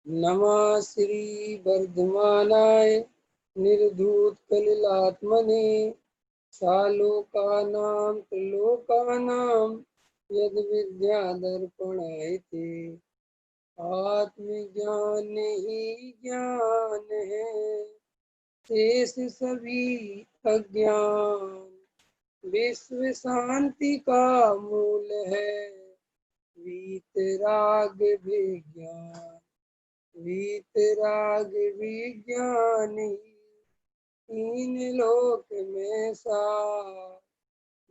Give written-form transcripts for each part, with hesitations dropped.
नमः श्री वर्धमानाय निर्धूत कलिलात्मने सालोकानां त्रिलोकानां यद विद्या दर्पणाय ते आत्मज्ञान ही ज्ञान है, शेष सभी अज्ञान विश्व शांति का मूल है। वीतराग विज्ञान वीतराग विज्ञान तीन लोक में सार।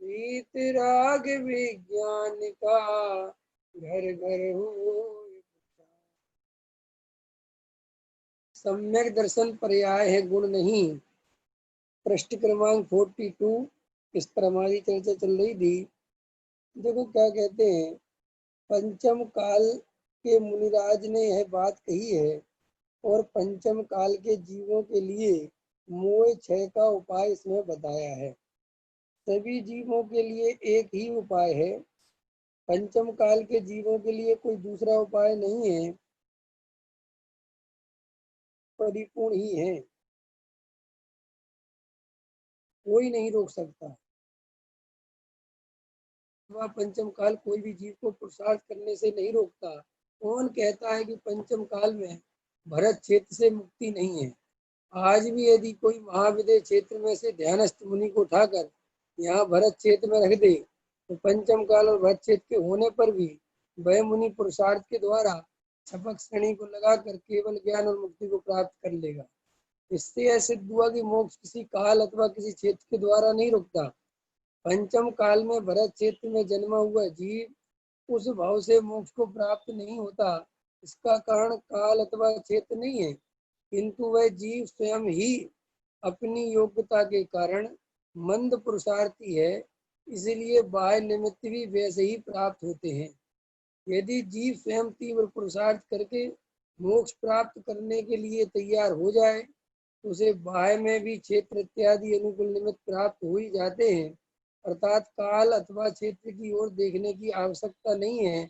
वीतराग विज्ञान का घर घर हो। सम्यक दर्शन पर्याय है, गुण नहीं। पृष्ठ क्रमांक 42। इस पर हमारी चर्चा चल रही थी। देखो क्या कहते हैं, पंचम काल के मुनिराज ने यह बात कही है और पंचम काल के जीवों के लिए मोह क्षय का उपाय इसमें बताया है। सभी जीवों के लिए एक ही उपाय है, पंचम काल के जीवों के लिए कोई दूसरा उपाय नहीं है, परिपूर्ण ही है, कोई नहीं रोक सकता। वह पंचम काल कोई भी जीव को पुरुषार्थ करने से नहीं रोकता। कौन कहता है कि पंचम काल में भरत क्षेत्र से मुक्ति नहीं है? आज भी यदि कोई महाविद्य क्षेत्र में से ध्यानस्थ मुनि को उठाकर यहाँ भरत क्षेत्र में रख दे तो पंचम काल और भरत क्षेत्र के होने पर भी वह मुनि पुरुषार्थ के द्वारा छपक श्रेणी को लगाकर केवल ज्ञान और मुक्ति को प्राप्त कर लेगा। इससे यह सिद्ध हुआ कि मोक्ष किसी काल अथवा किसी क्षेत्र के द्वारा नहीं रुकता। पंचम काल में भरत क्षेत्र में जन्मा हुआ जीव उस भाव से मोक्ष को प्राप्त नहीं होता। इसका कारण काल अथवा क्षेत्र नहीं है, किंतु वह जीव स्वयं ही अपनी योग्यता के कारण मंद पुरुषार्थी है, इसलिए बाह्य निमित्त भी वैसे ही प्राप्त होते हैं। यदि जीव स्वयं तीव्र पुरुषार्थ करके मोक्ष प्राप्त करने के लिए तैयार हो जाए तो उसे बाह्य में भी क्षेत्र इत्यादि अनुकूल निमित्त प्राप्त हो ही जाते हैं। अर्थात काल अथवा क्षेत्र की ओर देखने की आवश्यकता नहीं है,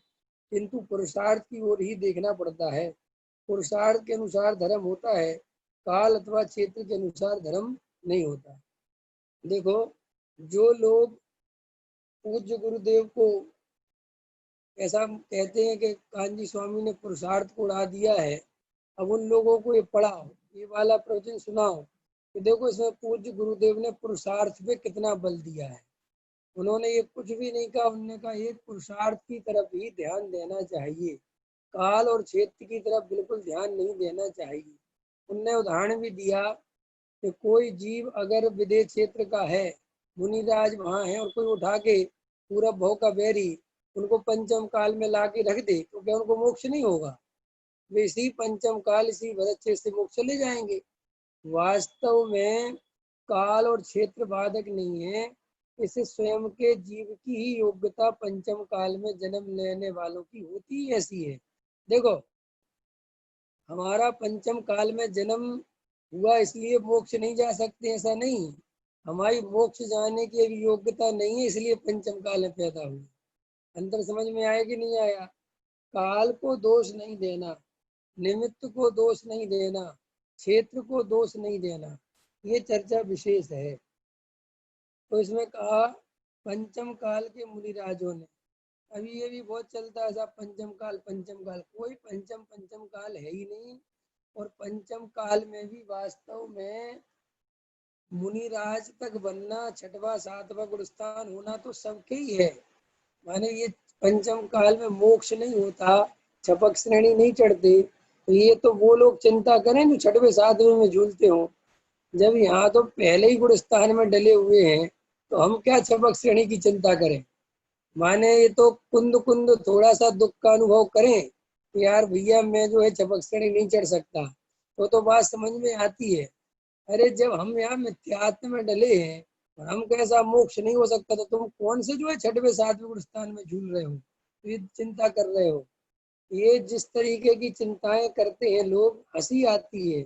किंतु पुरुषार्थ की ओर ही देखना पड़ता है। पुरुषार्थ के अनुसार धर्म होता है, काल अथवा क्षेत्र के अनुसार धर्म नहीं होता। देखो, जो लोग पूज्य गुरुदेव को ऐसा कहते हैं कि कांजी स्वामी ने पुरुषार्थ को उड़ा दिया है, अब उन लोगों को ये पढ़ाओ, ये वाला प्रवचन सुनाओ कि देखो इसमें पूज्य गुरुदेव ने पुरुषार्थ पे कितना बल दिया है। उन्होंने ये कुछ भी नहीं कहा, उन्होंने कहा एक पुरुषार्थ की तरफ ही ध्यान देना चाहिए, काल और क्षेत्र की तरफ बिल्कुल ध्यान नहीं देना चाहिए। उनने उदाहरण भी दिया कि कोई जीव अगर विदेश क्षेत्र का है, मुनिराज वहां है और कोई उठा के पूरब भव का बैरी उनको पंचम काल में ला के रख दे तो क्या उनको मोक्ष नहीं होगा? वे इसी पंचम काल इसी भरत क्षेत्र से मोक्ष चले जाएंगे। वास्तव में काल और क्षेत्र बाधक नहीं है, इसे स्वयं के जीव की ही योग्यता पंचम काल में जन्म लेने वालों की होती ऐसी है। देखो, हमारा पंचम काल में जन्म हुआ इसलिए मोक्ष नहीं जा सकते ऐसा नहीं, हमारी मोक्ष जाने की अभी योग्यता नहीं है इसलिए पंचम काल में पैदा हुए। अंतर समझ में आया कि नहीं आया? काल को दोष नहीं देना, निमित्त को दोष नहीं देना, क्षेत्र को दोष नहीं देना, ये चर्चा विशेष है। तो इसमें कहा पंचम काल के मुनिराजों ने, अभी ये भी बहुत चलता है ऐसा पंचम काल, कोई पंचम काल है ही नहीं। और पंचम काल में भी वास्तव में मुनिराज तक बनना, छठवा सातवां गुणस्थान होना तो सबके ही है। माने ये पंचम काल में मोक्ष नहीं होता, छपक श्रेणी नहीं चढ़ते, तो ये तो वो लोग चिंता करें जो छठवे सातवें में झूलते हो। जब यहाँ तो पहले ही गुणस्थान में डले हुए हैं तो हम क्या छपक श्रेणी की चिंता करें? माने ये तो कुंद कुंद थोड़ा सा दुख का अनुभव करें कि यार भैया मैं जो है छपक श्रेणी नहीं चढ़ सकता, तो बात समझ में आती है। अरे जब हम यहाँ मिथ्यात्व में डले हैं और हम कैसा मोक्ष नहीं हो सकता, तो तुम कौन से जो है छठवे सातवें गुणस्थान में झूल रहे हो, तो ये चिंता कर रहे हो। ये जिस तरीके की चिंताएं करते हैं लोग, हंसी आती है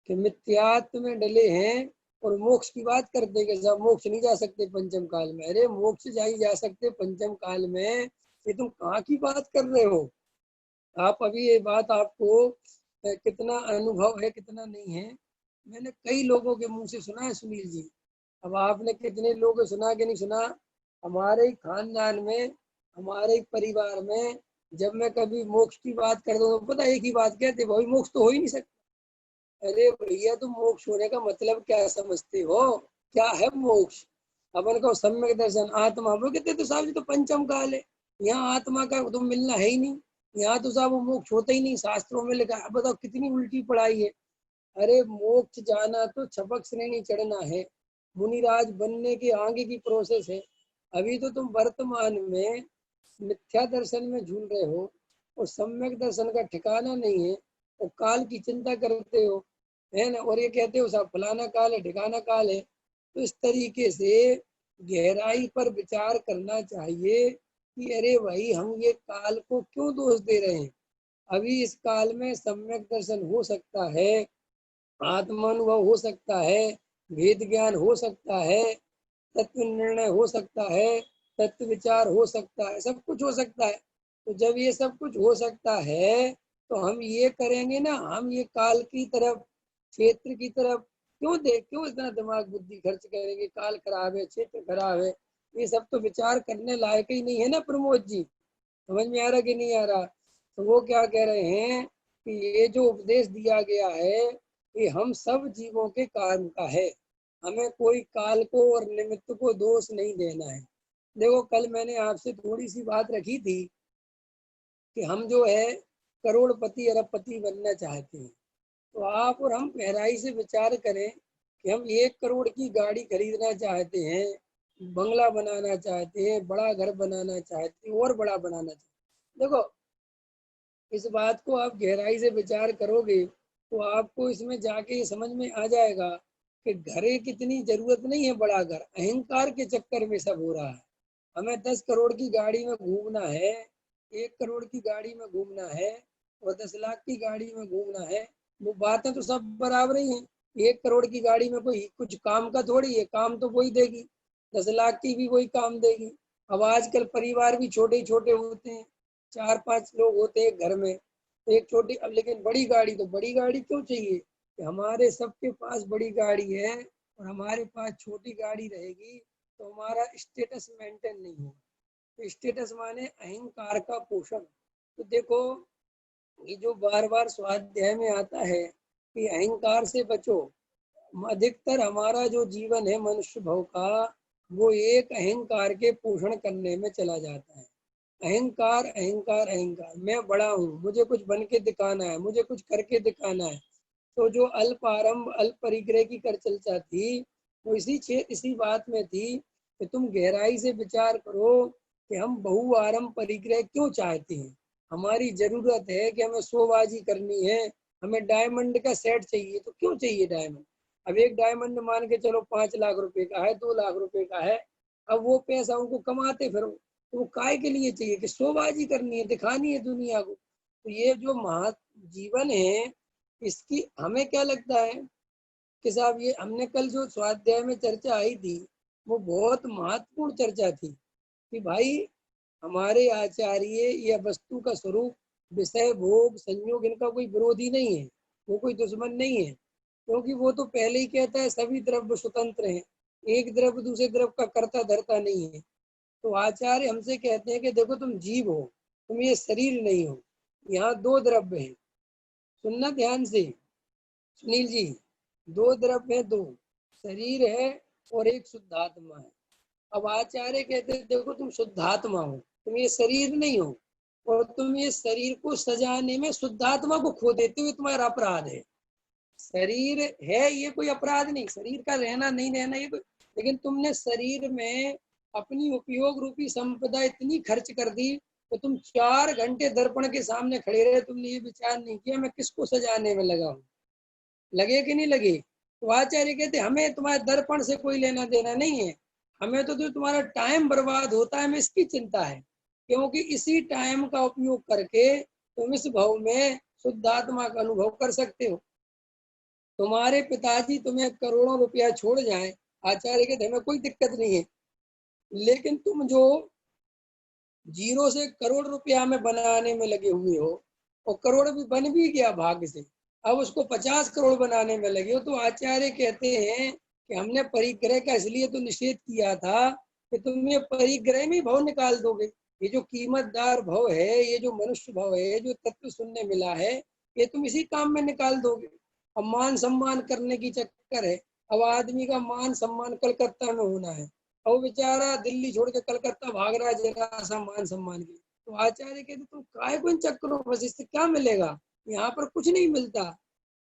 कि मिथ्यात्व में डले हैं और मोक्ष की बात करते हैं कि साहब मोक्ष नहीं जा सकते पंचम काल में। अरे मोक्ष जा सकते पंचम काल में, ये तुम कहाँ की बात कर रहे हो? आप अभी ये बात आपको कितना अनुभव है कितना नहीं है, मैंने कई लोगों के मुंह से सुना है सुनील जी। अब आपने कितने लोगों को सुना कि नहीं सुना, हमारे खानदान में, हमारे परिवार में, जब मैं कभी मोक्ष की बात करता हूँ तो पता एक ही बात कहते, भाई मोक्ष तो हो ही नहीं सकता। अरे भैया तुम मोक्ष होने का मतलब क्या समझते हो, क्या है मोक्ष? अपन को सम्यक दर्शन आत्मा, वो कहते तो साहब जी तो पंचम काल है, यहाँ आत्मा का तो मिलना है ही नहीं, यहाँ तो साहब वो मोक्ष होता ही नहीं, शास्त्रों में लिखा। अब बताओ कितनी उल्टी पढ़ाई है। अरे मोक्ष जाना तो छपक श्रेणी चढ़ना है, मुनिराज बनने के आगे की प्रोसेस है। अभी तो तुम वर्तमान में मिथ्या दर्शन में झूल रहे हो और सम्यक दर्शन का ठिकाना नहीं है, और काल की चिंता करते हो, है ना, और ये कहते हो सब फलाना काल है ठिकाना काल है। तो इस तरीके से गहराई पर विचार करना चाहिए कि अरे भाई हम ये काल को क्यों दोष दे रहे हैं। अभी इस काल में सम्यक दर्शन हो सकता है, आत्मानुभव हो सकता है, वेद ज्ञान हो सकता है, तत्व निर्णय हो सकता है, तत्व विचार हो सकता है, सब कुछ हो सकता है। तो जब ये सब कुछ हो सकता है तो हम ये करेंगे ना, हम ये काल की तरफ, क्षेत्र की तरफ क्यों इतना दिमाग बुद्धि खर्च करेंगे? काल खराब है, क्षेत्र खराब है, ये सब तो विचार करने लायक ही नहीं है ना प्रमोद जी। समझ में आ रहा कि नहीं आ रहा? तो वो क्या कह रहे हैं कि ये जो उपदेश दिया गया है ये हम सब जीवों के कर्म का है, हमें कोई काल को और निमित्त को दोष नहीं देना है। देखो कल मैंने आपसे थोड़ी सी बात रखी थी कि हम जो है करोड़पति अरबपति बनना चाहते हैं, तो आप और हम गहराई से विचार करें कि हम 1 करोड़ की गाड़ी खरीदना चाहते हैं, बंगला बनाना चाहते हैं, बड़ा घर बनाना चाहते हैं और बड़ा बनाना चाहते हैं। देखो इस बात को आप गहराई से विचार करोगे तो आपको इसमें जाके ये समझ में आ जाएगा कि घरे कितनी जरूरत नहीं है, बड़ा घर अहंकार के चक्कर में सब हो रहा है। हमें 10 करोड़ की गाड़ी में घूमना है, 1 करोड़ की गाड़ी में घूमना है और 10 लाख की गाड़ी में घूमना है, वो बातें तो सब बराबर ही हैं। 1 करोड़ की गाड़ी में कोई कुछ काम का थोड़ी है, काम तो वही देगी, 10 लाख की भी वही काम देगी। अब आजकल परिवार भी छोटे छोटे होते हैं, 4-5 लोग होते हैं घर में, एक छोटी, अब लेकिन बड़ी गाड़ी, तो बड़ी गाड़ी क्यों चाहिए कि हमारे सबके पास बड़ी गाड़ी है और हमारे पास छोटी गाड़ी रहेगी तो हमारा स्टेटस मेंटेन नहीं होगा। तो स्टेटस माने अहंकार का पोषण। तो देखो ये जो बार बार स्वाध्याय में आता है कि अहंकार से बचो, अधिकतर हमारा जो जीवन है मनुष्य भव का, वो एक अहंकार के पोषण करने में चला जाता है। अहंकार अहंकार अहंकार, मैं बड़ा हूँ, मुझे कुछ बन के दिखाना है, मुझे कुछ करके दिखाना है। तो जो अल्प आरंभ अल्प परिग्रह की कर चर्चा थी वो इसी बात में थी कि तुम गहराई से विचार करो कि हम बहु आरंभ परिग्रह क्यों चाहते हैं। हमारी जरूरत है कि हमें शोबाजी करनी है, हमें डायमंड का सेट चाहिए, तो क्यों चाहिए डायमंड? अब एक डायमंड मान के चलो 5 लाख रुपए का है, 2 लाख रुपए का है, अब वो पैसा उनको कमाते फिरो, तो वो काय के लिए चाहिए कि शोबाजी करनी है, दिखानी है दुनिया को। तो ये जो महा जीवन है इसकी हमें क्या लगता है कि साहब, ये हमने कल जो स्वाध्याय में चर्चा आई थी वो बहुत महत्वपूर्ण चर्चा थी कि भाई हमारे आचार्य या वस्तु का स्वरूप, विषय भोग संयोग, इनका कोई विरोधी नहीं है, वो कोई दुश्मन नहीं है, क्योंकि वो तो पहले ही कहता है सभी द्रव्य स्वतंत्र हैं, एक द्रव्य दूसरे द्रव्य का कर्ता धर्ता नहीं है। तो आचार्य हमसे कहते हैं कि देखो तुम जीव हो, तुम ये शरीर नहीं हो, यहाँ 2 द्रव्य हैं। सुनना ध्यान से सुनील जी, 2 द्रव्य है, 2 शरीर है और एक शुद्धात्मा है। अब आचार्य कहते हैं देखो तुम शुद्धात्मा हो, तुम ये शरीर नहीं हो, और तुम ये शरीर को सजाने में शुद्धात्मा को खो देते हुए तुम्हारा अपराध है। शरीर है ये कोई अपराध नहीं, शरीर का रहना नहीं रहना ये कोई, लेकिन तुमने शरीर में अपनी उपयोग रूपी संपदा इतनी खर्च कर दी तो तुम 4 घंटे दर्पण के सामने खड़े रहे, तुमने ये विचार नहीं किया मैं किसको सजाने में लगा हूँ, लगे कि नहीं लगे? तो आचार्य कहते हमें तुम्हारे दर्पण से कोई लेना देना नहीं है, हमें तो जो तुम्हारा टाइम बर्बाद होता है हमें इसकी चिंता है, क्योंकि इसी टाइम का उपयोग करके तुम इस भव में शुद्धात्मा का अनुभव कर सकते हो। तुम्हारे पिताजी तुम्हें करोड़ों रुपया छोड़ जाए, आचार्य कहते हमें कोई दिक्कत नहीं है, लेकिन तुम जो 0 से करोड़ रुपया में बनाने में लगे हुए हो, और करोड़ भी बन भी गया भाग्य से, अब उसको 50 करोड़ बनाने में लगे हो। तो आचार्य कहते हैं कि हमने परिग्रह का इसलिए तो निषेध किया था कि तुम ये परिग्रह में भव निकाल दोगे। ये जो कीमतदार भव है, ये जो मनुष्य भव है, जो तत्व सुनने मिला है, ये तुम इसी काम में निकाल दोगे। अब मान सम्मान करने की चक्कर है। अब आदमी का मान सम्मान कलकत्ता में होना है, और बेचारा दिल्ली छोड़ के कलकत्ता भाग रहा है जरा सा मान सम्मान के। तो आचार्य कहते तुम काहे को इन चक्करों, बस इससे क्या मिलेगा, यहाँ पर कुछ नहीं मिलता।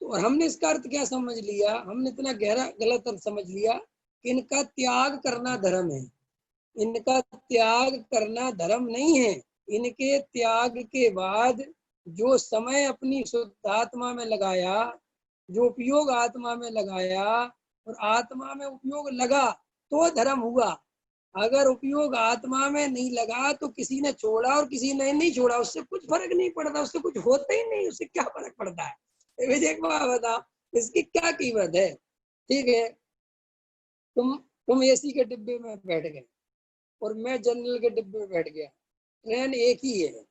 तो और हमने इसका अर्थ क्या समझ लिया, हमने इतना गहरा गलत अर्थ समझ लिया कि इनका त्याग करना धर्म है। इनका त्याग करना धर्म नहीं है। इनके त्याग के बाद जो समय अपनी शुद्ध आत्मा में लगाया, जो उपयोग आत्मा में लगाया, और आत्मा में उपयोग लगा तो धर्म हुआ। अगर उपयोग आत्मा में नहीं लगा तो किसी ने छोड़ा और किसी ने नहीं छोड़ा, उससे कुछ फर्क नहीं पड़ता, उससे कुछ होता ही नहीं, उससे क्या फर्क पड़ता है। विजय कुमार बताओ, इसकी क्या कीमत है। ठीक है, तुम एसी के डिब्बे में बैठ गए और मैं जनरल के डिब्बे में बैठ गया, ट्रेन एक ही है।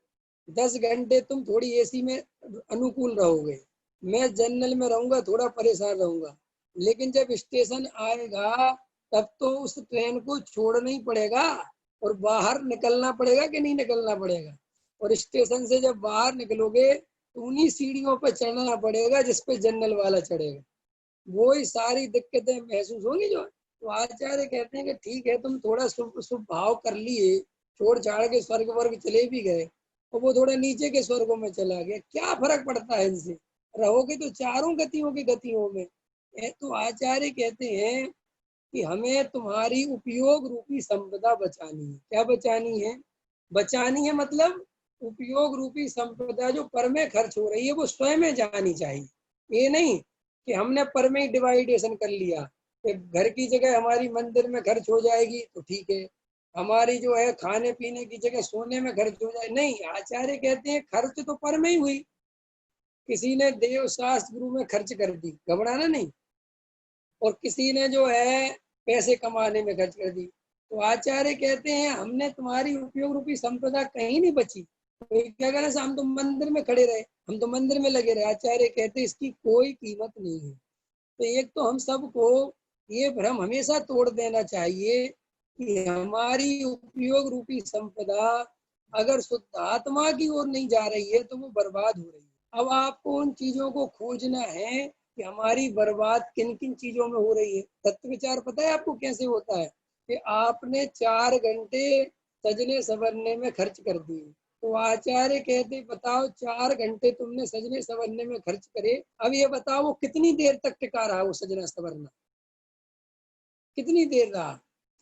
10 घंटे तुम थोड़ी एसी में अनुकूल रहोगे, मैं जनरल में रहूंगा, थोड़ा परेशान रहूंगा। लेकिन जब स्टेशन आएगा तब तो उस ट्रेन को छोड़ना ही पड़ेगा और बाहर निकलना पड़ेगा कि नहीं निकलना पड़ेगा। और स्टेशन से जब बाहर निकलोगे तो उन्हीं सीढ़ियों पर चढ़ना पड़ेगा जिस पे जनरल वाला चढ़ेगा। वही सारी दिक्कतें महसूस होंगी जो। तो आचार्य कहते हैं कि ठीक है, तुम थोड़ा शुभ शुभ भाव कर लिए, छोड़ छाड़ के स्वर्ग वर्ग चले भी गए, और वो थोड़ा नीचे के स्वर्गों में चला गया, क्या फर्क पड़ता है इनसे, रहोगे तो चारों गतियों की गतियों में। तो आचार्य कहते हैं कि हमें तुम्हारी उपयोग रूपी संपदा बचानी है। क्या बचानी है? बचानी है मतलब उपयोग रूपी संपदा जो पर में खर्च हो रही है वो स्वयं में जानी चाहिए। ये नहीं कि हमने पर में ही डिवाइडेशन कर लिया कि घर की जगह हमारी मंदिर में खर्च हो जाएगी तो ठीक है, हमारी जो है खाने पीने की जगह सोने में खर्च हो जाए। नहीं, आचार्य कहते हैं खर्च तो पर में ही हुई। किसी ने देव शास्त्र गुरु में खर्च कर दी, घबराना नहीं, और किसी ने जो है पैसे कमाने में खर्च कर दी। तो आचार्य कहते हैं हमने तुम्हारी उपयोग रूपी संपदा कहीं नहीं बची। तो क्या कहना, हम तो मंदिर में खड़े रहे, हम तो मंदिर में लगे रहे। आचार्य कहते हैं इसकी कोई कीमत नहीं है। तो एक तो हम सबको ये भ्रम हमेशा तोड़ देना चाहिए कि हमारी उपयोग रूपी संपदा अगर शुद्ध आत्मा की ओर नहीं जा रही है तो वो बर्बाद हो रही है। अब आपको उन चीजों को खोजना है कि हमारी बर्बाद किन किन चीजों में हो रही है। तत्व विचार पता है आपको कैसे होता है कि आपने 4 घंटे सजने संवरने में खर्च कर दिए। तो आचार्य कहते बताओ 4 घंटे तुमने सजने संवरने में खर्च करे, अब ये बताओ वो कितनी देर तक टिका रहा वो सजना संवरना, कितनी देर रहा?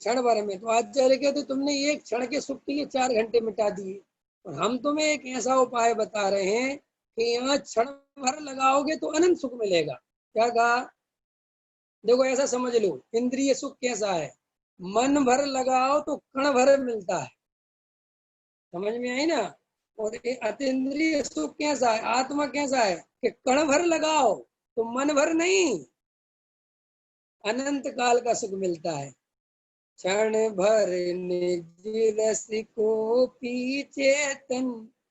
क्षण भर में। तो आचार्य कहते तुमने एक क्षण के सुख के लिए 4 घंटे मिटा दिए। और हम तुम्हें एक ऐसा उपाय बता रहे हैं कि यहाँ क्षण भर लगाओगे तो अनंत सुख मिलेगा। क्या कहा? देखो ऐसा समझ लो, इंद्रिय सुख कैसा है, मन भर लगाओ तो कण भर मिलता है, समझ में आई ना। और अतीन्द्रिय सुख कैसा है, आत्मा कैसा है कि कण भर लगाओ तो मन भर नहीं, अनंत काल का सुख मिलता है। क्षण भर निज रस को पी चेतन,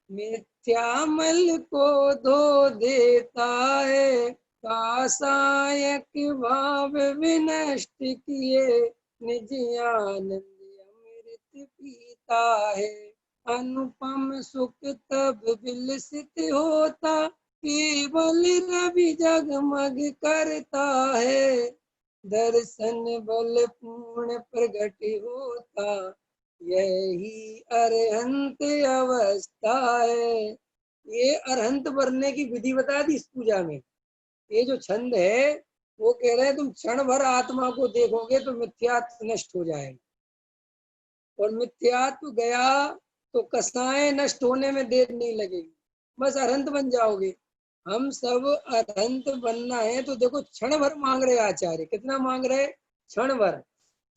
मिथ्यामल को धो देता है, कासायक भाव विनष्ट किए, निज आनंद अमृत पीता है। अनुपम सुख तब विलसित होता, केवल रवि जगमग करता है, दर्शन बल पूर्ण प्रगट होता, यही अरहंत अवस्था है। ये अरहंत बनने की विधि बता दी इस पूजा में। ये जो छंद है वो कह रहे हैं तुम क्षण भर आत्मा को देखोगे तो मिथ्यात्व नष्ट हो जाएगा, और मिथ्यात्व गया तो कसाएं नष्ट होने में देर नहीं लगेगी, बस अरहंत बन जाओगे। हम सब अरहंत बनना है तो देखो क्षण भर मांग रहे आचार्य, कितना मांग रहे? क्षण भर।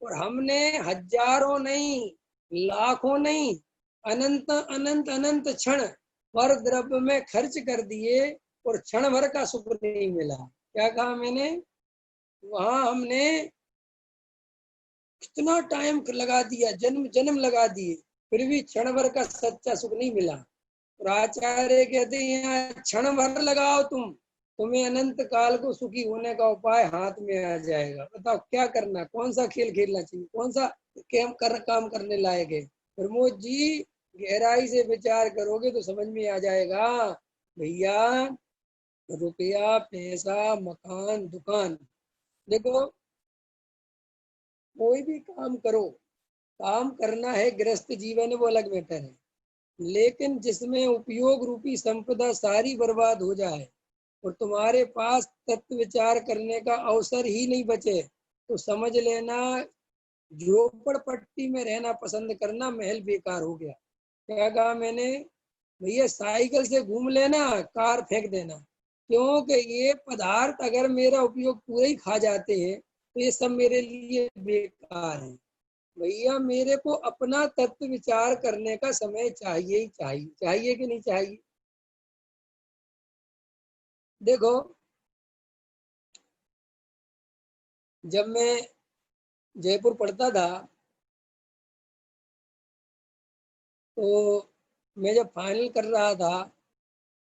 और हमने हजारों नहीं, लाखों नहीं, अनंत अनंत अनंत क्षण पर द्रव्य में खर्च कर दिए और क्षण भर का सुख नहीं मिला। क्या कहा मैंने? वहां हमने कितना टाइम लगा दिया, जन्म जन्म लगा दिए, फिर भी क्षण भर का सच्चा सुख नहीं मिला। और आचार्य कहते हैं क्षण भर लगाओ तुम तुम्हें अनंत काल को सुखी होने का उपाय हाथ में आ जाएगा। बताओ क्या करना, कौन सा खेल खेलना चाहिए, कौन सा काम करने लायक है। प्रमोद जी, गहराई से विचार करोगे तो समझ में आ जाएगा भैया। रुपया, पैसा, मकान, दुकान, देखो कोई भी काम करो, काम करना है, गृहस्थ जीवन है वो अलग मैटर है। लेकिन जिसमें उपयोग रूपी संपदा सारी बर्बाद हो जाए और तुम्हारे पास तत्व विचार करने का अवसर ही नहीं बचे, तो समझ लेना झोपड़पट्टी में रहना पसंद करना महल बेकार हो गया। क्या कहा मैंने? भैया साइकिल से घूम लेना, कार फेंक देना, क्योंकि ये पदार्थ अगर मेरा उपयोग पूरा ही खा जाते हैं तो ये सब मेरे लिए बेकार है। भैया मेरे को अपना तत्व विचार करने का समय चाहिए ही चाहिए, चाहिए कि नहीं चाहिए? देखो, जब मैं जयपुर पढ़ता था तो मैं जब फाइनल कर रहा था,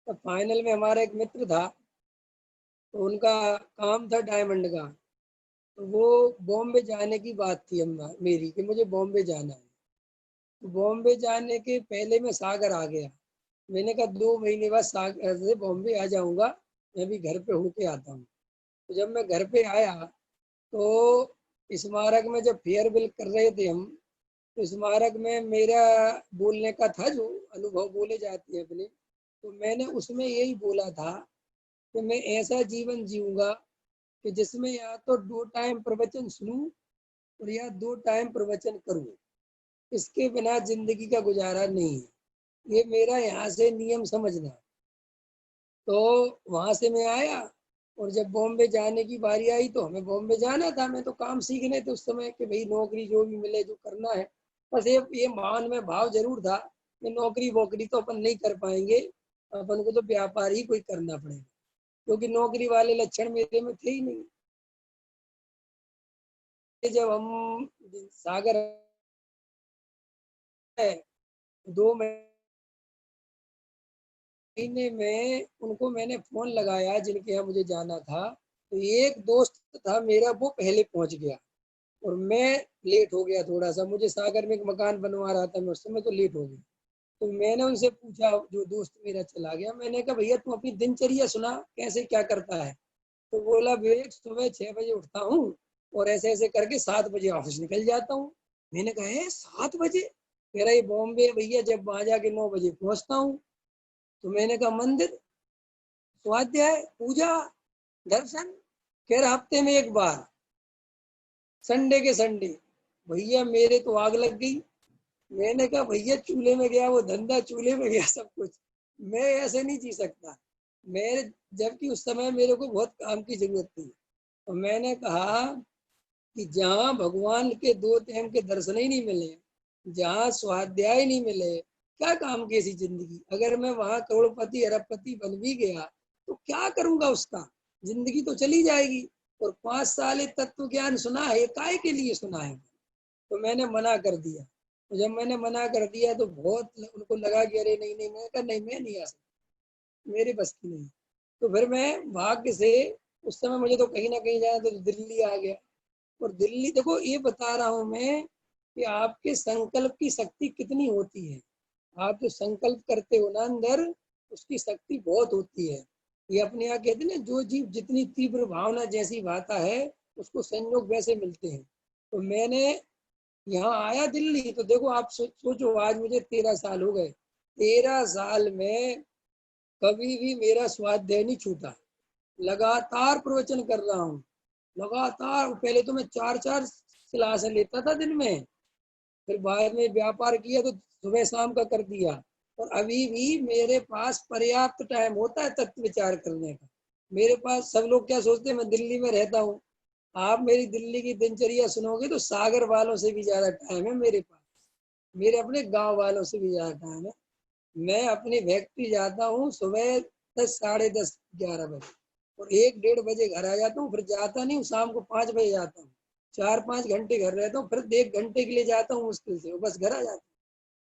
तो फाइनल में हमारा एक मित्र था, तो उनका काम था डायमंड का। तो वो बॉम्बे जाने की बात थी मेरी कि मुझे बॉम्बे जाना है। तो बॉम्बे जाने के पहले मैं सागर आ गया। मैंने कहा 2 महीने बाद सागर से बॉम्बे आ जाऊंगा, मैं भी घर पे होके आता हूँ। तो जब मैं घर पे आया तो स्मारक में जब फेयरवेल कर रहे थे हम, तो स्मारक में मेरा बोलने का था जो अनुभव बोले जाते हैं अपने, तो मैंने उसमें यही बोला था कि मैं ऐसा जीवन जीऊंगा कि जिसमें या तो 2 टाइम प्रवचन सुनूं और या 2 टाइम प्रवचन करूं। इसके बिना जिंदगी का गुजारा नहीं है। ये मेरा यहाँ से नियम समझना। तो वहां से मैं आया और जब बॉम्बे जाने की बारी आई तो हमें बॉम्बे जाना था। मैं तो काम सीखने थे उस समय कि भाई नौकरी जो भी मिले जो करना है। बस ये मान में भाव जरूर था कि नौकरी वोकरी तो अपन नहीं कर पाएंगे, अपन को तो व्यापार ही कोई करना पड़ेगा, क्योंकि नौकरी वाले लक्षण मेरे में थे ही नहीं। जब हम सागर है, 2 महीने में उनको मैंने फोन लगाया जिनके यहाँ मुझे जाना था। तो एक दोस्त था मेरा, वो पहले पहुंच गया और मैं लेट हो गया थोड़ा सा। मुझे सागर में एक मकान बनवा रहा था मैं उस समय, तो लेट हो गया। तो मैंने उनसे पूछा, जो दोस्त मेरा चला गया, मैंने कहा भैया तू अपनी दिनचर्या सुना, कैसे क्या करता है? तो बोला विवेक, सुबह 6 बजे उठता हूँ और ऐसे ऐसे करके 7 बजे ऑफिस निकल जाता हूँ। मैंने कहा है 7 बजे? कह रहा ये बॉम्बे भैया, जब वहां जाके 9 बजे पहुंचता हूँ। तो मैंने कहा मंदिर, स्वाध्याय, पूजा, दर्शन? कह रहा हफ्ते में एक बार, संडे के संडे। भैया मेरे तो आग लग गई। मैंने कहा भैया चूल्हे में गया वो धंधा, चूल्हे में गया सब कुछ, मैं ऐसे नहीं जी सकता। मैं, जबकि उस समय मेरे को बहुत काम की जरूरत थी। तो मैंने कहा कि जहाँ भगवान के 2 टाइम के दर्शन ही नहीं मिले, जहाँ स्वाध्याय नहीं मिले, क्या काम की ऐसी जिंदगी? अगर मैं वहां करोड़पति अरबपति बन भी गया तो क्या करूंगा उसका? जिंदगी तो चली जाएगी। और 5 साल तत्व ज्ञान सुना है, काय के लिए सुना है? तो मैंने मना कर दिया। तो जब मैंने मना कर दिया तो बहुत उनको लगा कि अरे नहीं नहीं, मैं कहा नहीं, मैं नहीं आ सकता, मेरे बस की नहीं। तो फिर मैं भाग्य से, उस समय मुझे तो कहीं ना कहीं जाना, तो दिल्ली आ गया। और दिल्ली, देखो ये बता रहा हूं मैं कि आपके संकल्प की शक्ति कितनी होती है। आप जो संकल्प करते हो ना अंदर, उसकी शक्ति बहुत होती है। ये अपने यहाँ कहते हैं ना, जो जीव जितनी तीव्र भावना जैसी भाता है उसको संयोग वैसे मिलते हैं। तो मैंने यहाँ आया दिल्ली, तो देखो आप सोचो, आज मुझे 13 साल हो गए। 13 साल में कभी भी मेरा स्वाध्याय नहीं छूटा। लगातार प्रवचन कर रहा हूँ, लगातार। पहले तो मैं 4-4 क्लासें लेता था दिन में, फिर बाद में व्यापार किया तो सुबह शाम का कर दिया। और अभी भी मेरे पास पर्याप्त टाइम होता है तत्व विचार करने का। मेरे पास, सब लोग क्या सोचते हैं मैं दिल्ली में रहता हूँ, आप मेरी दिल्ली की दिनचर्या सुनोगे तो सागर वालों से भी ज्यादा टाइम है मेरे पास, मेरे अपने गांव वालों से भी ज्यादा टाइम है। मैं अपनी फैक्ट्री जाता हूँ सुबह 10, साढ़े 10, 11 बजे, और 1-1:30 बजे घर आ जाता हूँ। फिर जाता नहीं हूँ, शाम को 5 बजे जाता हूँ। 4-5 घंटे घर रहता हूँ, फिर 1 घंटे के लिए जाता हूँ मुश्किल से, बस घर आ जाता हूँ